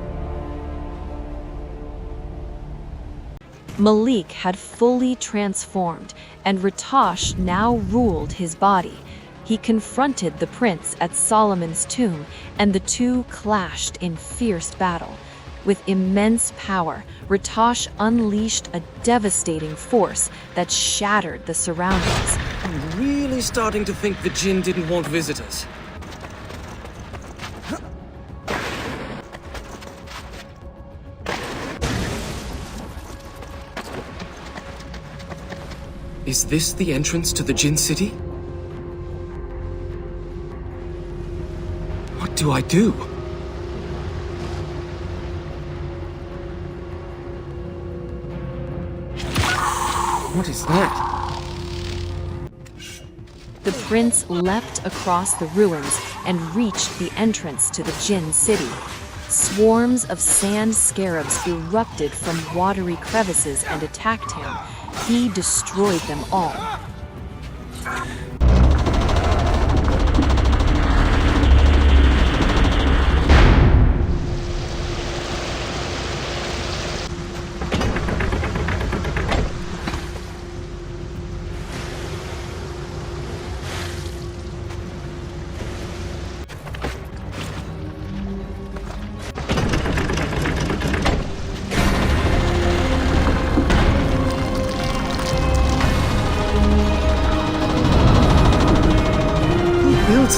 Malik had fully transformed, and Ratash now ruled his body. He confronted the prince at Solomon's tomb, and the two clashed in fierce battle. With immense power, Ratash unleashed a devastating force that shattered the surroundings. I'm really starting to think the Djinn didn't want visitors. Is this the entrance to the Djinn city? What do I do? What is that? The prince leapt across the ruins and reached the entrance to the Djinn city. Swarms of sand scarabs erupted from watery crevices and attacked him. He destroyed them all.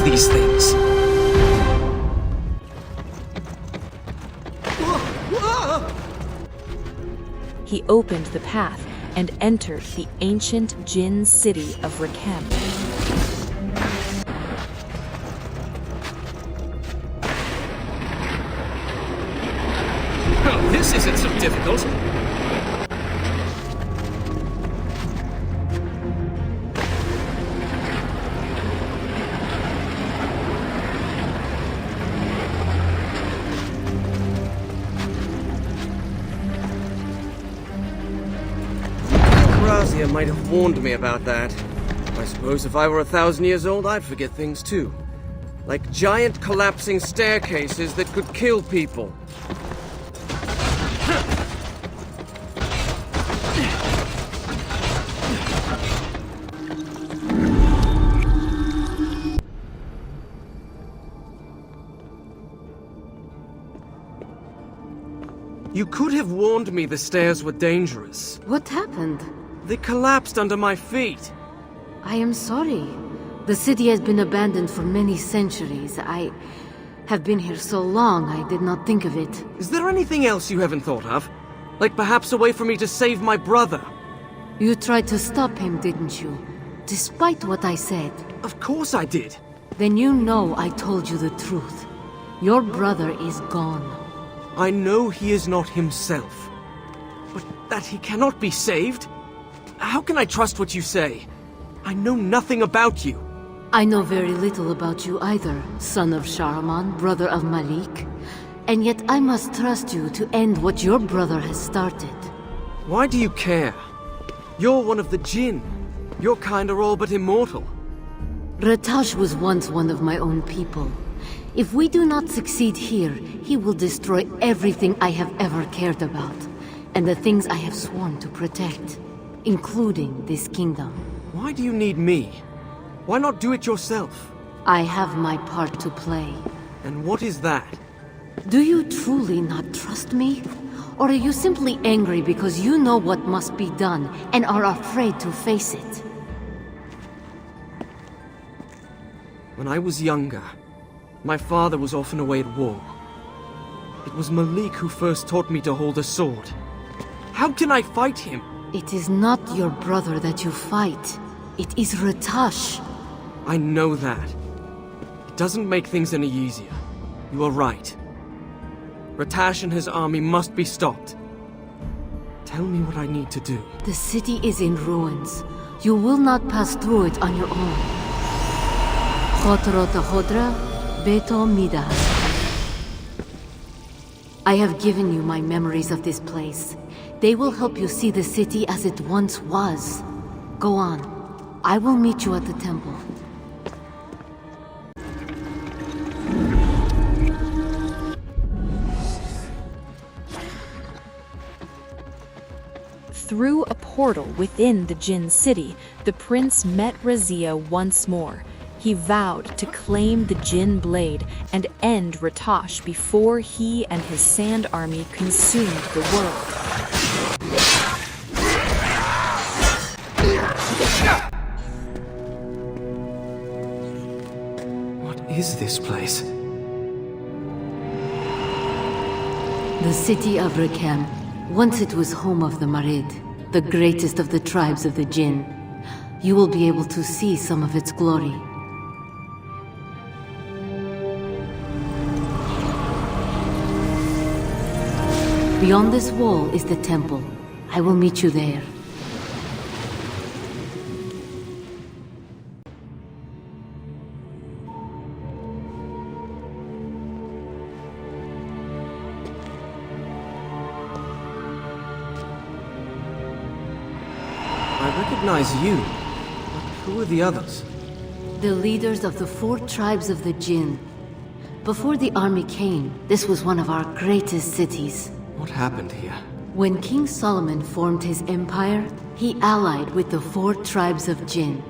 These things. He opened the path, and entered the ancient Djinn city of Rakem. Oh, this isn't so difficult. Razia might have warned me about that. I suppose if I were 1,000 years old, I'd forget things too. Like giant collapsing staircases that could kill people. You could have warned me the stairs were dangerous. What happened? They collapsed under my feet. I am sorry. The city has been abandoned for many centuries. I have been here so long, I did not think of it. Is there anything else you haven't thought of? Like perhaps a way for me to save my brother? You tried to stop him, didn't you? Despite what I said. Of course I did. Then you know I told you the truth. Your brother is gone. I know he is not himself. But that he cannot be saved? How can I trust what you say? I know nothing about you. I know very little about you either, son of Shahraman, brother of Malik. And yet I must trust you to end what your brother has started. Why do you care? You're one of the Djinn. Your kind are all but immortal. Ratash was once one of my own people. If we do not succeed here, he will destroy everything I have ever cared about, and the things I have sworn to protect, including this kingdom. Why do you need me? Why not do it yourself? I have my part to play. And what is that? Do you truly not trust me? Or are you simply angry because you know what must be done and are afraid to face it? When I was younger, my father was often away at war. It was Malik who first taught me to hold a sword. How can I fight him? It is not your brother that you fight. It is Ratash. I know that. It doesn't make things any easier. You are right. Ratash and his army must be stopped. Tell me what I need to do. The city is in ruins. You will not pass through it on your own. Khotrota Hodra, Beto Mida. I have given you my memories of this place. They will help you see the city as it once was. Go on. I will meet you at the temple. Through a portal within the Djinn city, the prince met Razia once more. He vowed to claim the Djinn blade and end Ratash before he and his sand army consumed the world. What is this place? The city of Rakem. Once it was home of the Marid, the greatest of the tribes of the Djinn. You will be able to see some of its glory. Beyond this wall is the temple. I will meet you there. I recognize you, but who are the others? The leaders of the 4 tribes of the Djinn. Before the army came, this was one of our greatest cities. What happened here? When King Solomon formed his empire, he allied with the 4 tribes of Djinn.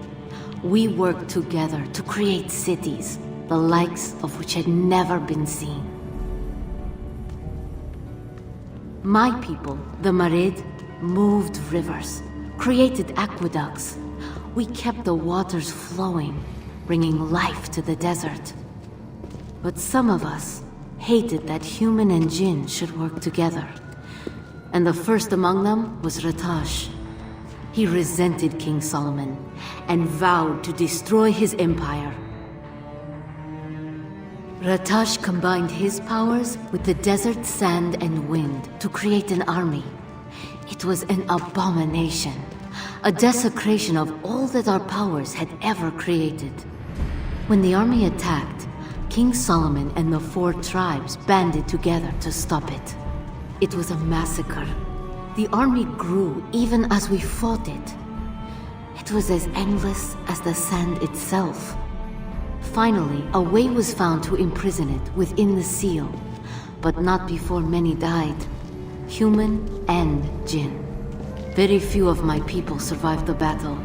We worked together to create cities, the likes of which had never been seen. My people, the Marid, moved rivers, created aqueducts. We kept the waters flowing, bringing life to the desert. But some of us hated that human and Djinn should work together. And the first among them was Ratash. He resented King Solomon and vowed to destroy his empire. Ratash combined his powers with the desert, sand, and wind to create an army. It was an abomination, a desecration of all that our powers had ever created. When the army attacked, King Solomon and the 4 tribes banded together to stop it. It was a massacre. The army grew even as we fought it. It was as endless as the sand itself. Finally, a way was found to imprison it within the seal, but not before many died, human and Djinn. Very few of my people survived the battle.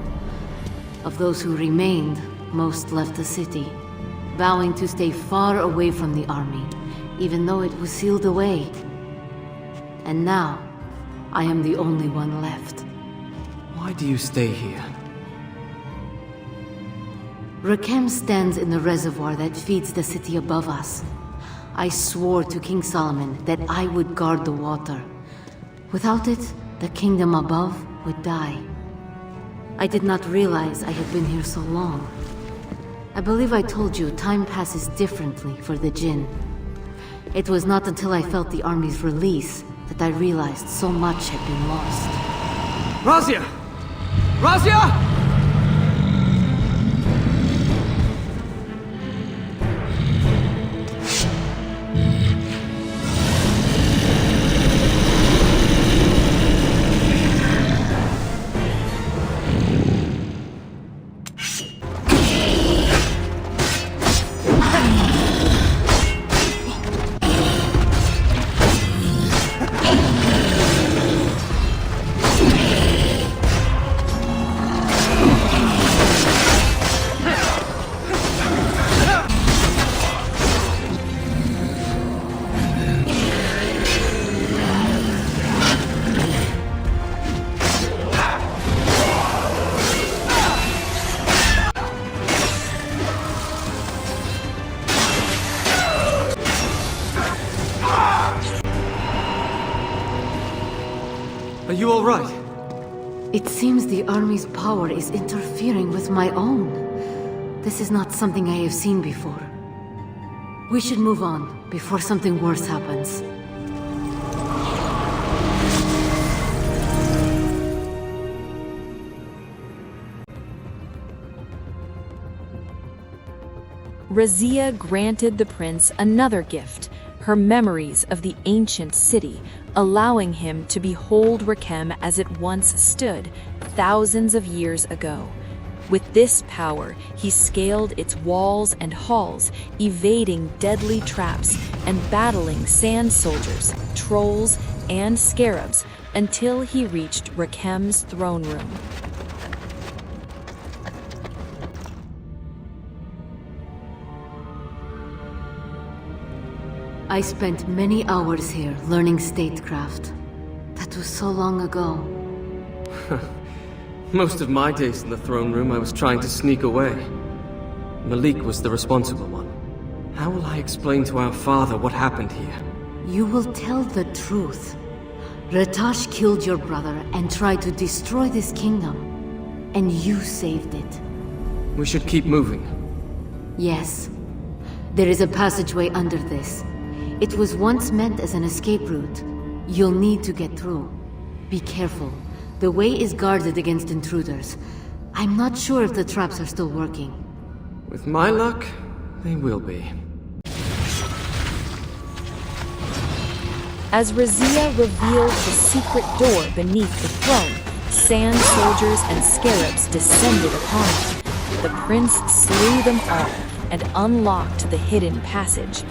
Of those who remained, most left the city, vowing to stay far away from the army, even though it was sealed away. And now, I am the only one left. Why do you stay here? Rakem stands in the reservoir that feeds the city above us. I swore to King Solomon that I would guard the water. Without it, the kingdom above would die. I did not realize I had been here so long. I believe I told you time passes differently for the Djinn. It was not until I felt the army's release that I realized so much had been lost. Razia! Razia! Are you all right? It seems the army's power is interfering with my own. This is not something I have seen before. We should move on before something worse happens. Razia granted the prince another gift, her memories of the ancient city, allowing him to behold Rakem as it once stood, thousands of years ago. With this power, he scaled its walls and halls, evading deadly traps and battling sand soldiers, trolls, and scarabs until he reached Rakem's throne room. I spent many hours here learning statecraft. That was so long ago. Most of my days in the throne room I was trying to sneak away. Malik was the responsible one. How will I explain to our father what happened here? You will tell the truth. Ratash killed your brother and tried to destroy this kingdom. And you saved it. We should keep moving. Yes. There is a passageway under this. It was once meant as an escape route. You'll need to get through. Be careful. The way is guarded against intruders. I'm not sure if the traps are still working. With my luck, they will be. As Razia revealed the secret door beneath the throne, sand soldiers and scarabs descended upon it. The prince slew them all and unlocked the hidden passage.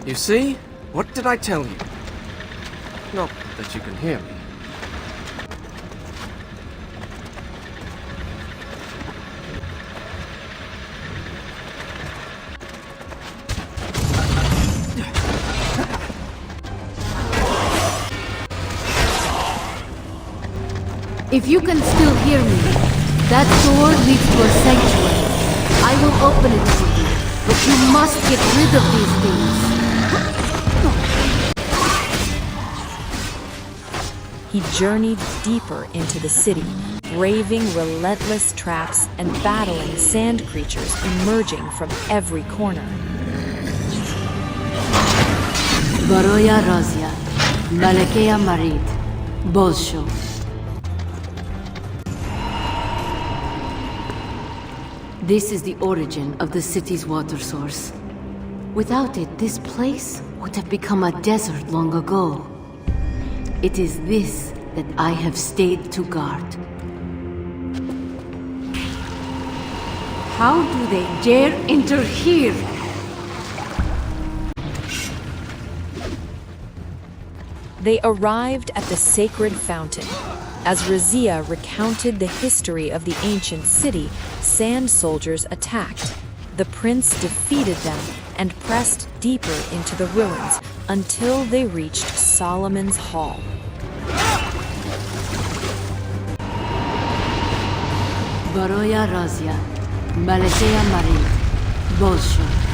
You see? What did I tell you? Not that you can hear me. If you can still hear me, that door leads to a sanctuary. I will open it for you, but you must get rid of these things. He journeyed deeper into the city, braving relentless traps and battling sand creatures emerging from every corner. Baroya Razia, Malakeya Marid, Bolsho. This is the origin of the city's water source. Without it, this place would have become a desert long ago. It is this that I have stayed to guard. How do they dare enter here? They arrived at the sacred fountain. As Razia recounted the history of the ancient city, sand soldiers attacked. The prince defeated them and pressed deeper into the ruins until they reached Solomon's Hall. Baroya Razia, Malakeya Marid, Bolsho.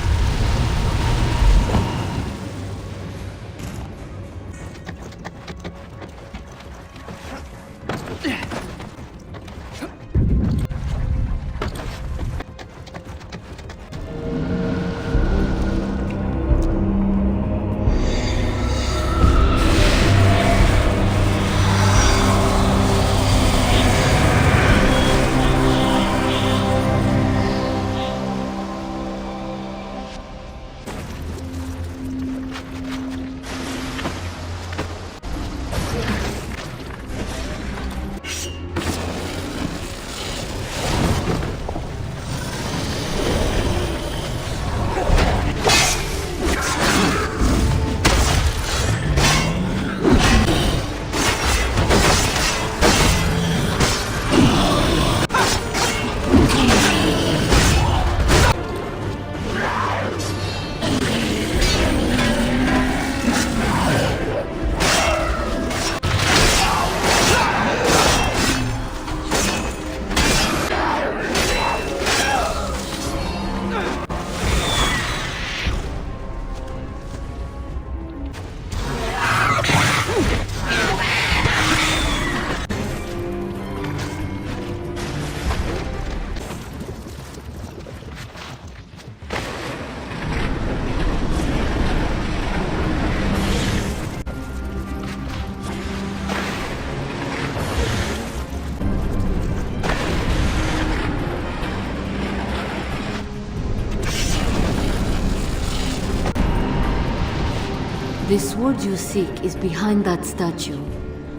The sword you seek is behind that statue.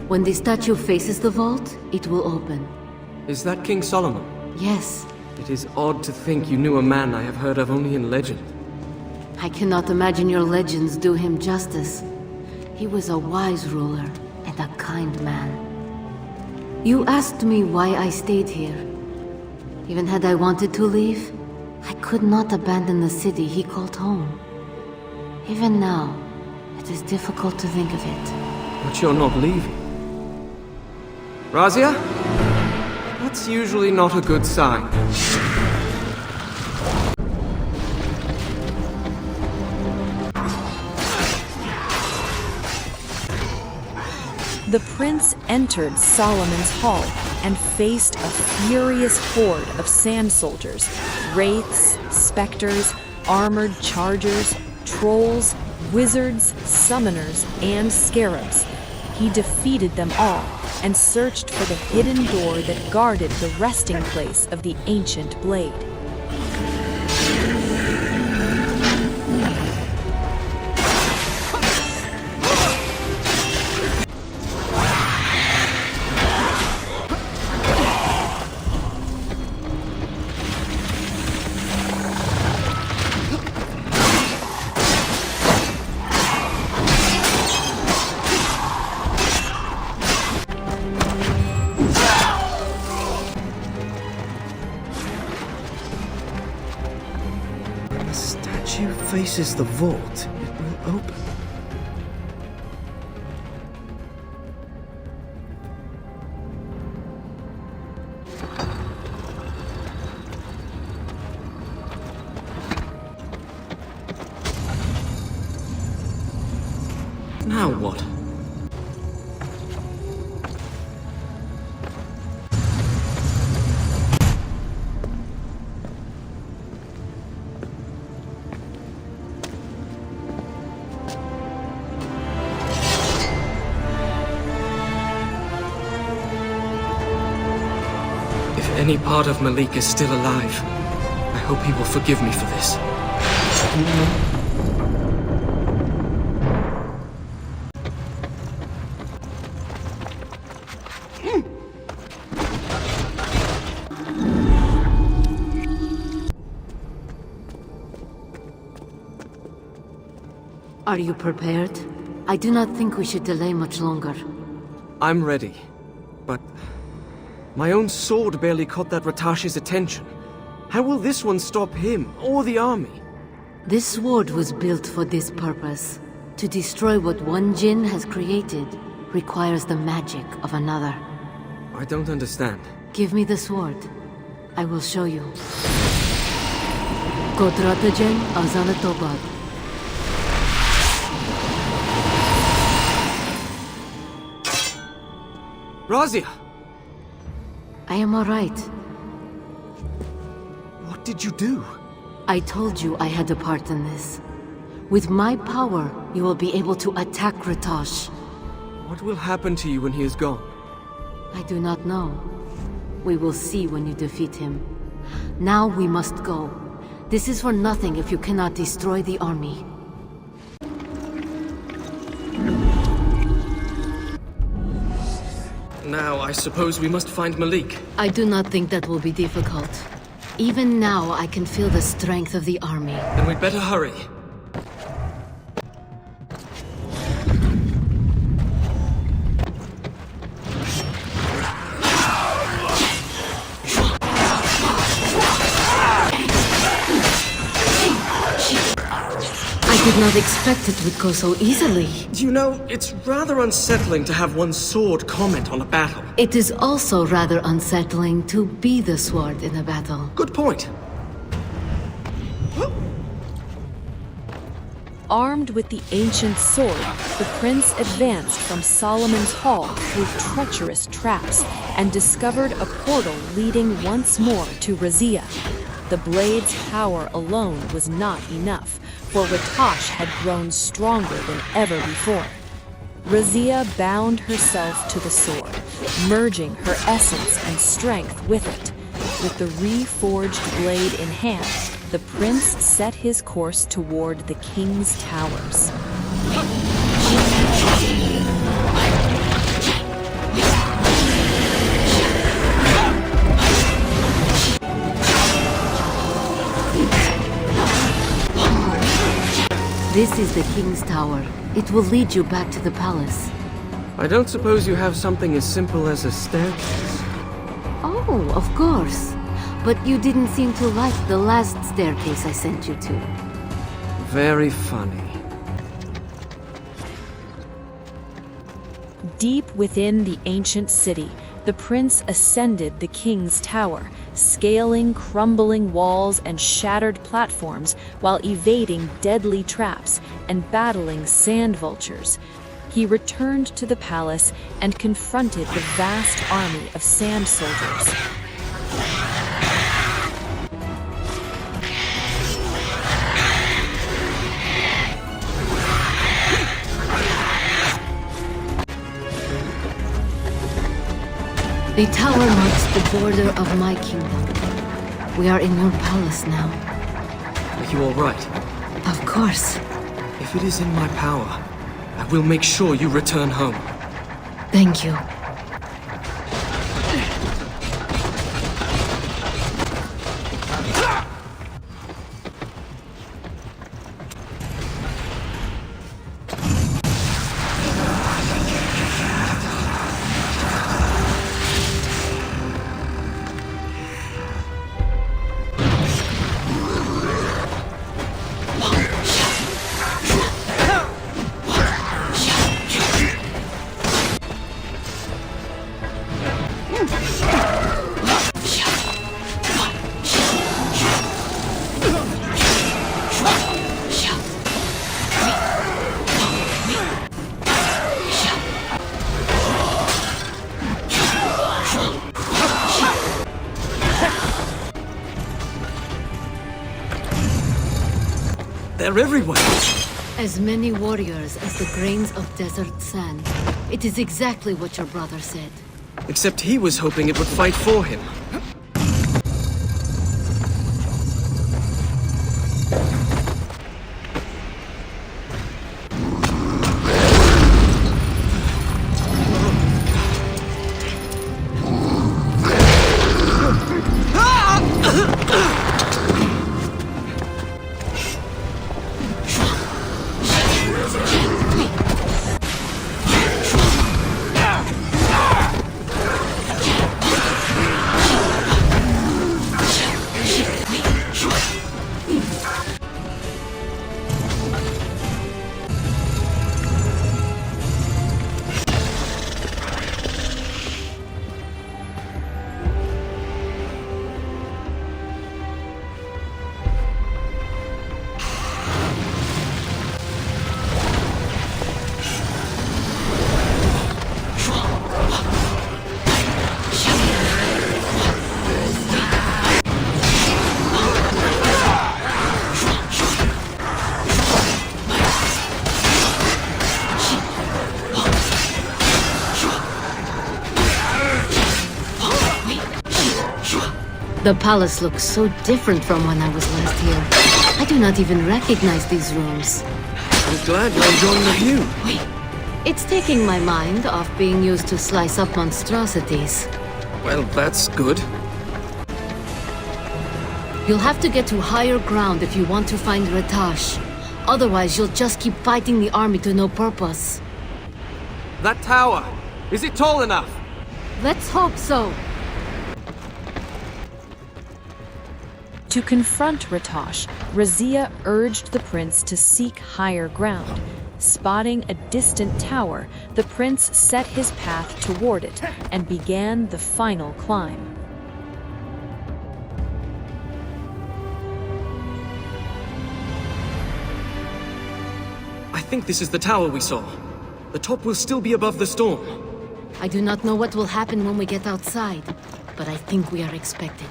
When the statue faces the vault, it will open. Is that King Solomon? Yes. It is odd to think you knew a man I have heard of only in legend. I cannot imagine your legends do him justice. He was a wise ruler and a kind man. You asked me why I stayed here. Even had I wanted to leave, I could not abandon the city he called home. Even now, it is difficult to think of it. But you're not leaving. Razia? That's usually not a good sign. The prince entered Solomon's Hall and faced a furious horde of sand soldiers, wraiths, specters, armored chargers, trolls, wizards, summoners, and scarabs. He defeated them all and searched for the hidden door that guarded the resting place of the ancient blade. Faces the vault, it will open. Now what? If any part of Malik is still alive, I hope he will forgive me for this. Are you prepared? I do not think we should delay much longer. I'm ready, but my own sword barely caught that Ratash's attention. How will this one stop him, or the army? This sword was built for this purpose. To destroy what one Djinn has created requires the magic of another. I don't understand. Give me the sword. I will show you. Kodratajen Azanatobad. Razia! I am alright. What did you do? I told you I had a part in this. With my power, you will be able to attack Ratash. What will happen to you when he is gone? I do not know. We will see when you defeat him. Now we must go. This is for nothing if you cannot destroy the army. Now, I suppose we must find Malik. I do not think that will be difficult. Even now, I can feel the strength of the army. Then we'd better hurry. I did not expect it would go so easily. You know, it's rather unsettling to have one's sword comment on a battle. It is also rather unsettling to be the sword in a battle. Good point. Armed with the ancient sword, the prince advanced from Solomon's Hall through treacherous traps and discovered a portal leading once more to Razia. The blade's power alone was not enough, for Ratash had grown stronger than ever before. Razia bound herself to the sword, merging her essence and strength with it. With the reforged blade in hand, the prince set his course toward the king's towers. This is the king's tower. It will lead you back to the palace. I don't suppose you have something as simple as a staircase. Oh, of course. But you didn't seem to like the last staircase I sent you to. Very funny. Deep within the ancient city, the prince ascended the king's tower, scaling crumbling walls and shattered platforms while evading deadly traps and battling sand vultures. He returned to the palace and confronted the vast army of sand soldiers. The tower marks the border of my kingdom. We are in your palace now. Are you all right? Of course. If it is in my power, I will make sure you return home. Thank you. They're everywhere. As many warriors as the grains of desert sand. It is exactly what your brother said. Except he was hoping it would fight for him. The palace looks so different from when I was last here. I do not even recognize these rooms. I'm glad you're enjoying the view. It's taking my mind off being used to slice up monstrosities. Well, that's good. You'll have to get to higher ground if you want to find Ratash. Otherwise, you'll just keep fighting the army to no purpose. That tower, is it tall enough? Let's hope so. To confront Ratash, Razia urged the prince to seek higher ground. Spotting a distant tower, the prince set his path toward it and began the final climb. I think this is the tower we saw. The top will still be above the storm. I do not know what will happen when we get outside, but I think we are expected.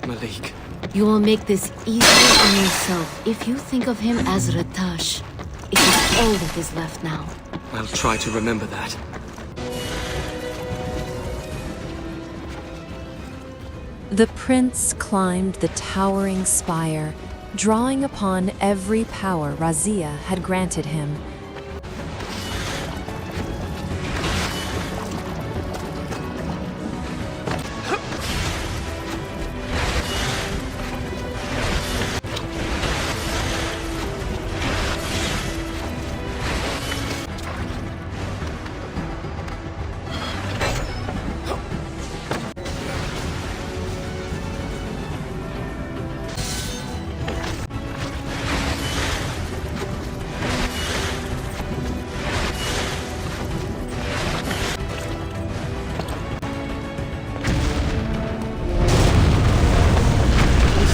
Malik. You will make this easier on yourself if you think of him as Ratash. It is all that is left now. I'll try to remember that. The prince climbed the towering spire, drawing upon every power Razia had granted him.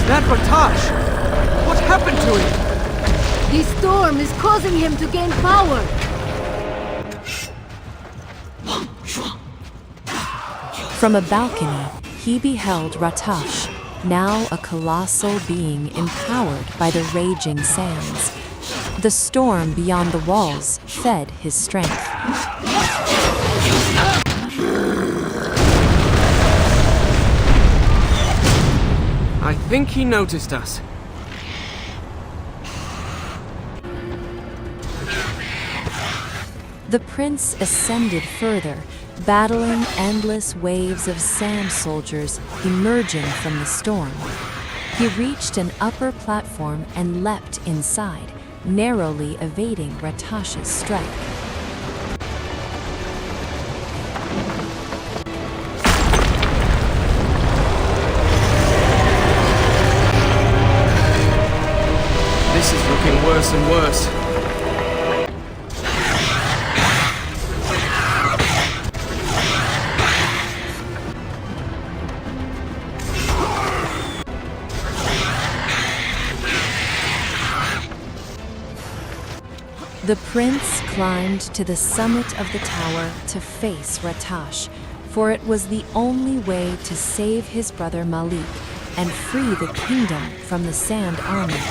That Ratash! What happened to him? The storm is causing him to gain power! From a balcony, he beheld Ratash, now a colossal being empowered by the raging sands. The storm beyond the walls fed his strength. I think he noticed us. The prince ascended further, battling endless waves of sand soldiers emerging from the storm. He reached an upper platform and leapt inside, narrowly evading Ratash's strike. This is looking worse and worse. The prince climbed to the summit of the tower to face Ratash, for it was the only way to save his brother Malik and free the kingdom from the Sand Army.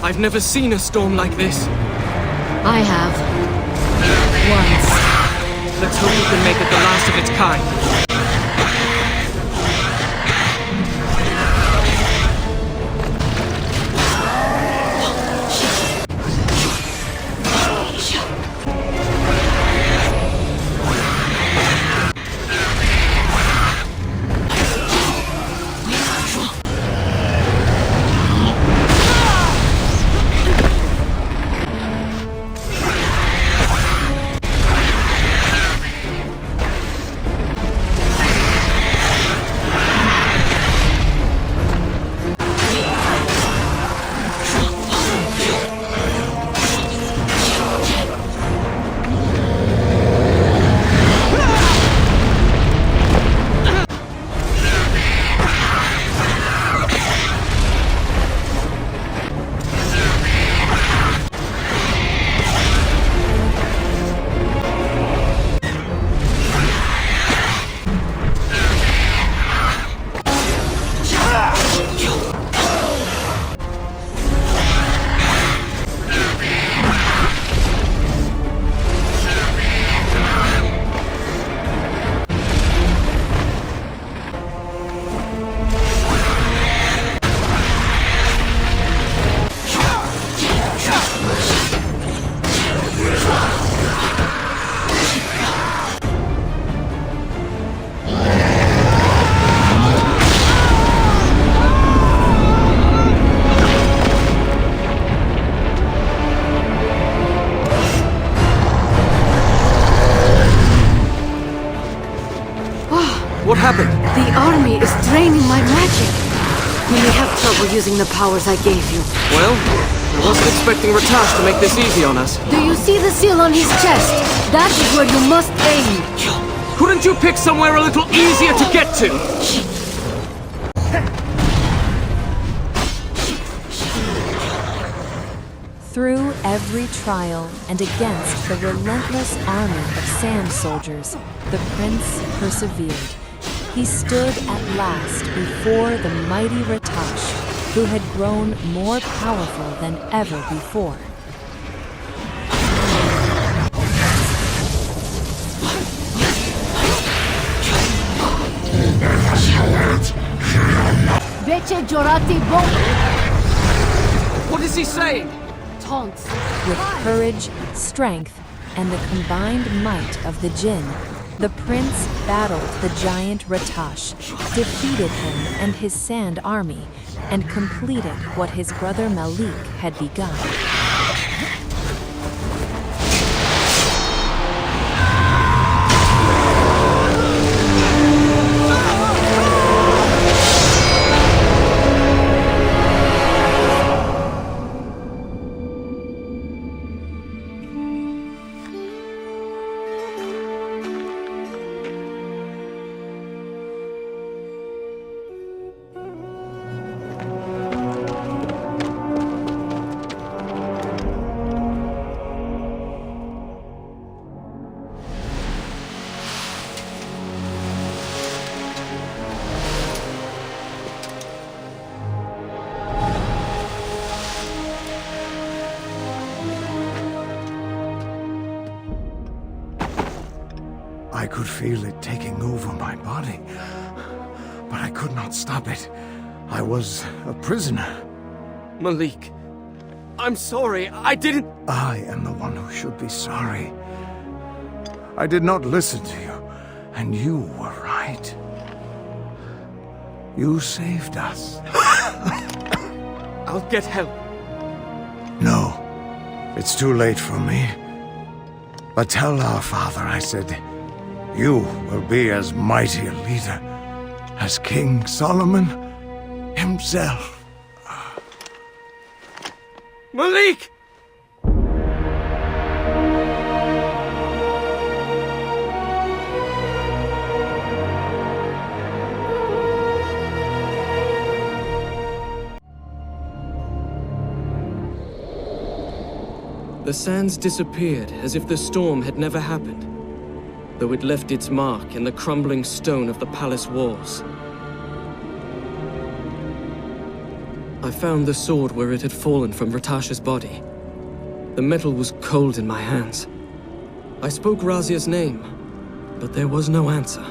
I've never seen a storm like this. I have. Once. Let's hope we can make it the last of its kind. What happened? The army is draining my magic. You may have trouble using the powers I gave you. Well, I wasn't expecting Ratash to make this easy on us. Do you see the seal on his chest? That is where you must aim. Couldn't you pick somewhere a little easier to get to? Through every trial and against the relentless army of sand soldiers, the prince persevered. He stood at last before the mighty Ratash, who had grown more powerful than ever before. What is he saying? Taunts. With courage, strength, and the combined might of the Djinn, the prince battled the giant Ratash, defeated him and his sand army, and completed what his brother Malik had begun. I could feel it taking over my body, but I could not stop it. I was a prisoner. Malik, I'm sorry, I didn't... I am the one who should be sorry. I did not listen to you, and you were right. You saved us. I'll get help. No, it's too late for me. But tell our father I said, you will be as mighty a leader as King Solomon himself. Malik! The sands disappeared as if the storm had never happened, though it left its mark in the crumbling stone of the palace walls. I found the sword where it had fallen from Ratash's body. The metal was cold in my hands. I spoke Razia's name, but there was no answer.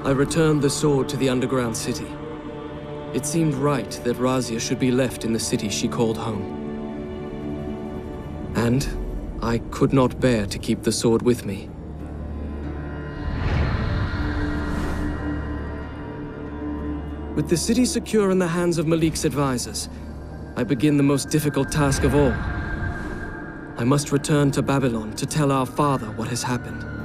I returned the sword to the underground city. It seemed right that Razia should be left in the city she called home. And I could not bear to keep the sword with me. With the city secure in the hands of Malik's advisors, I begin the most difficult task of all. I must return to Babylon to tell our father what has happened.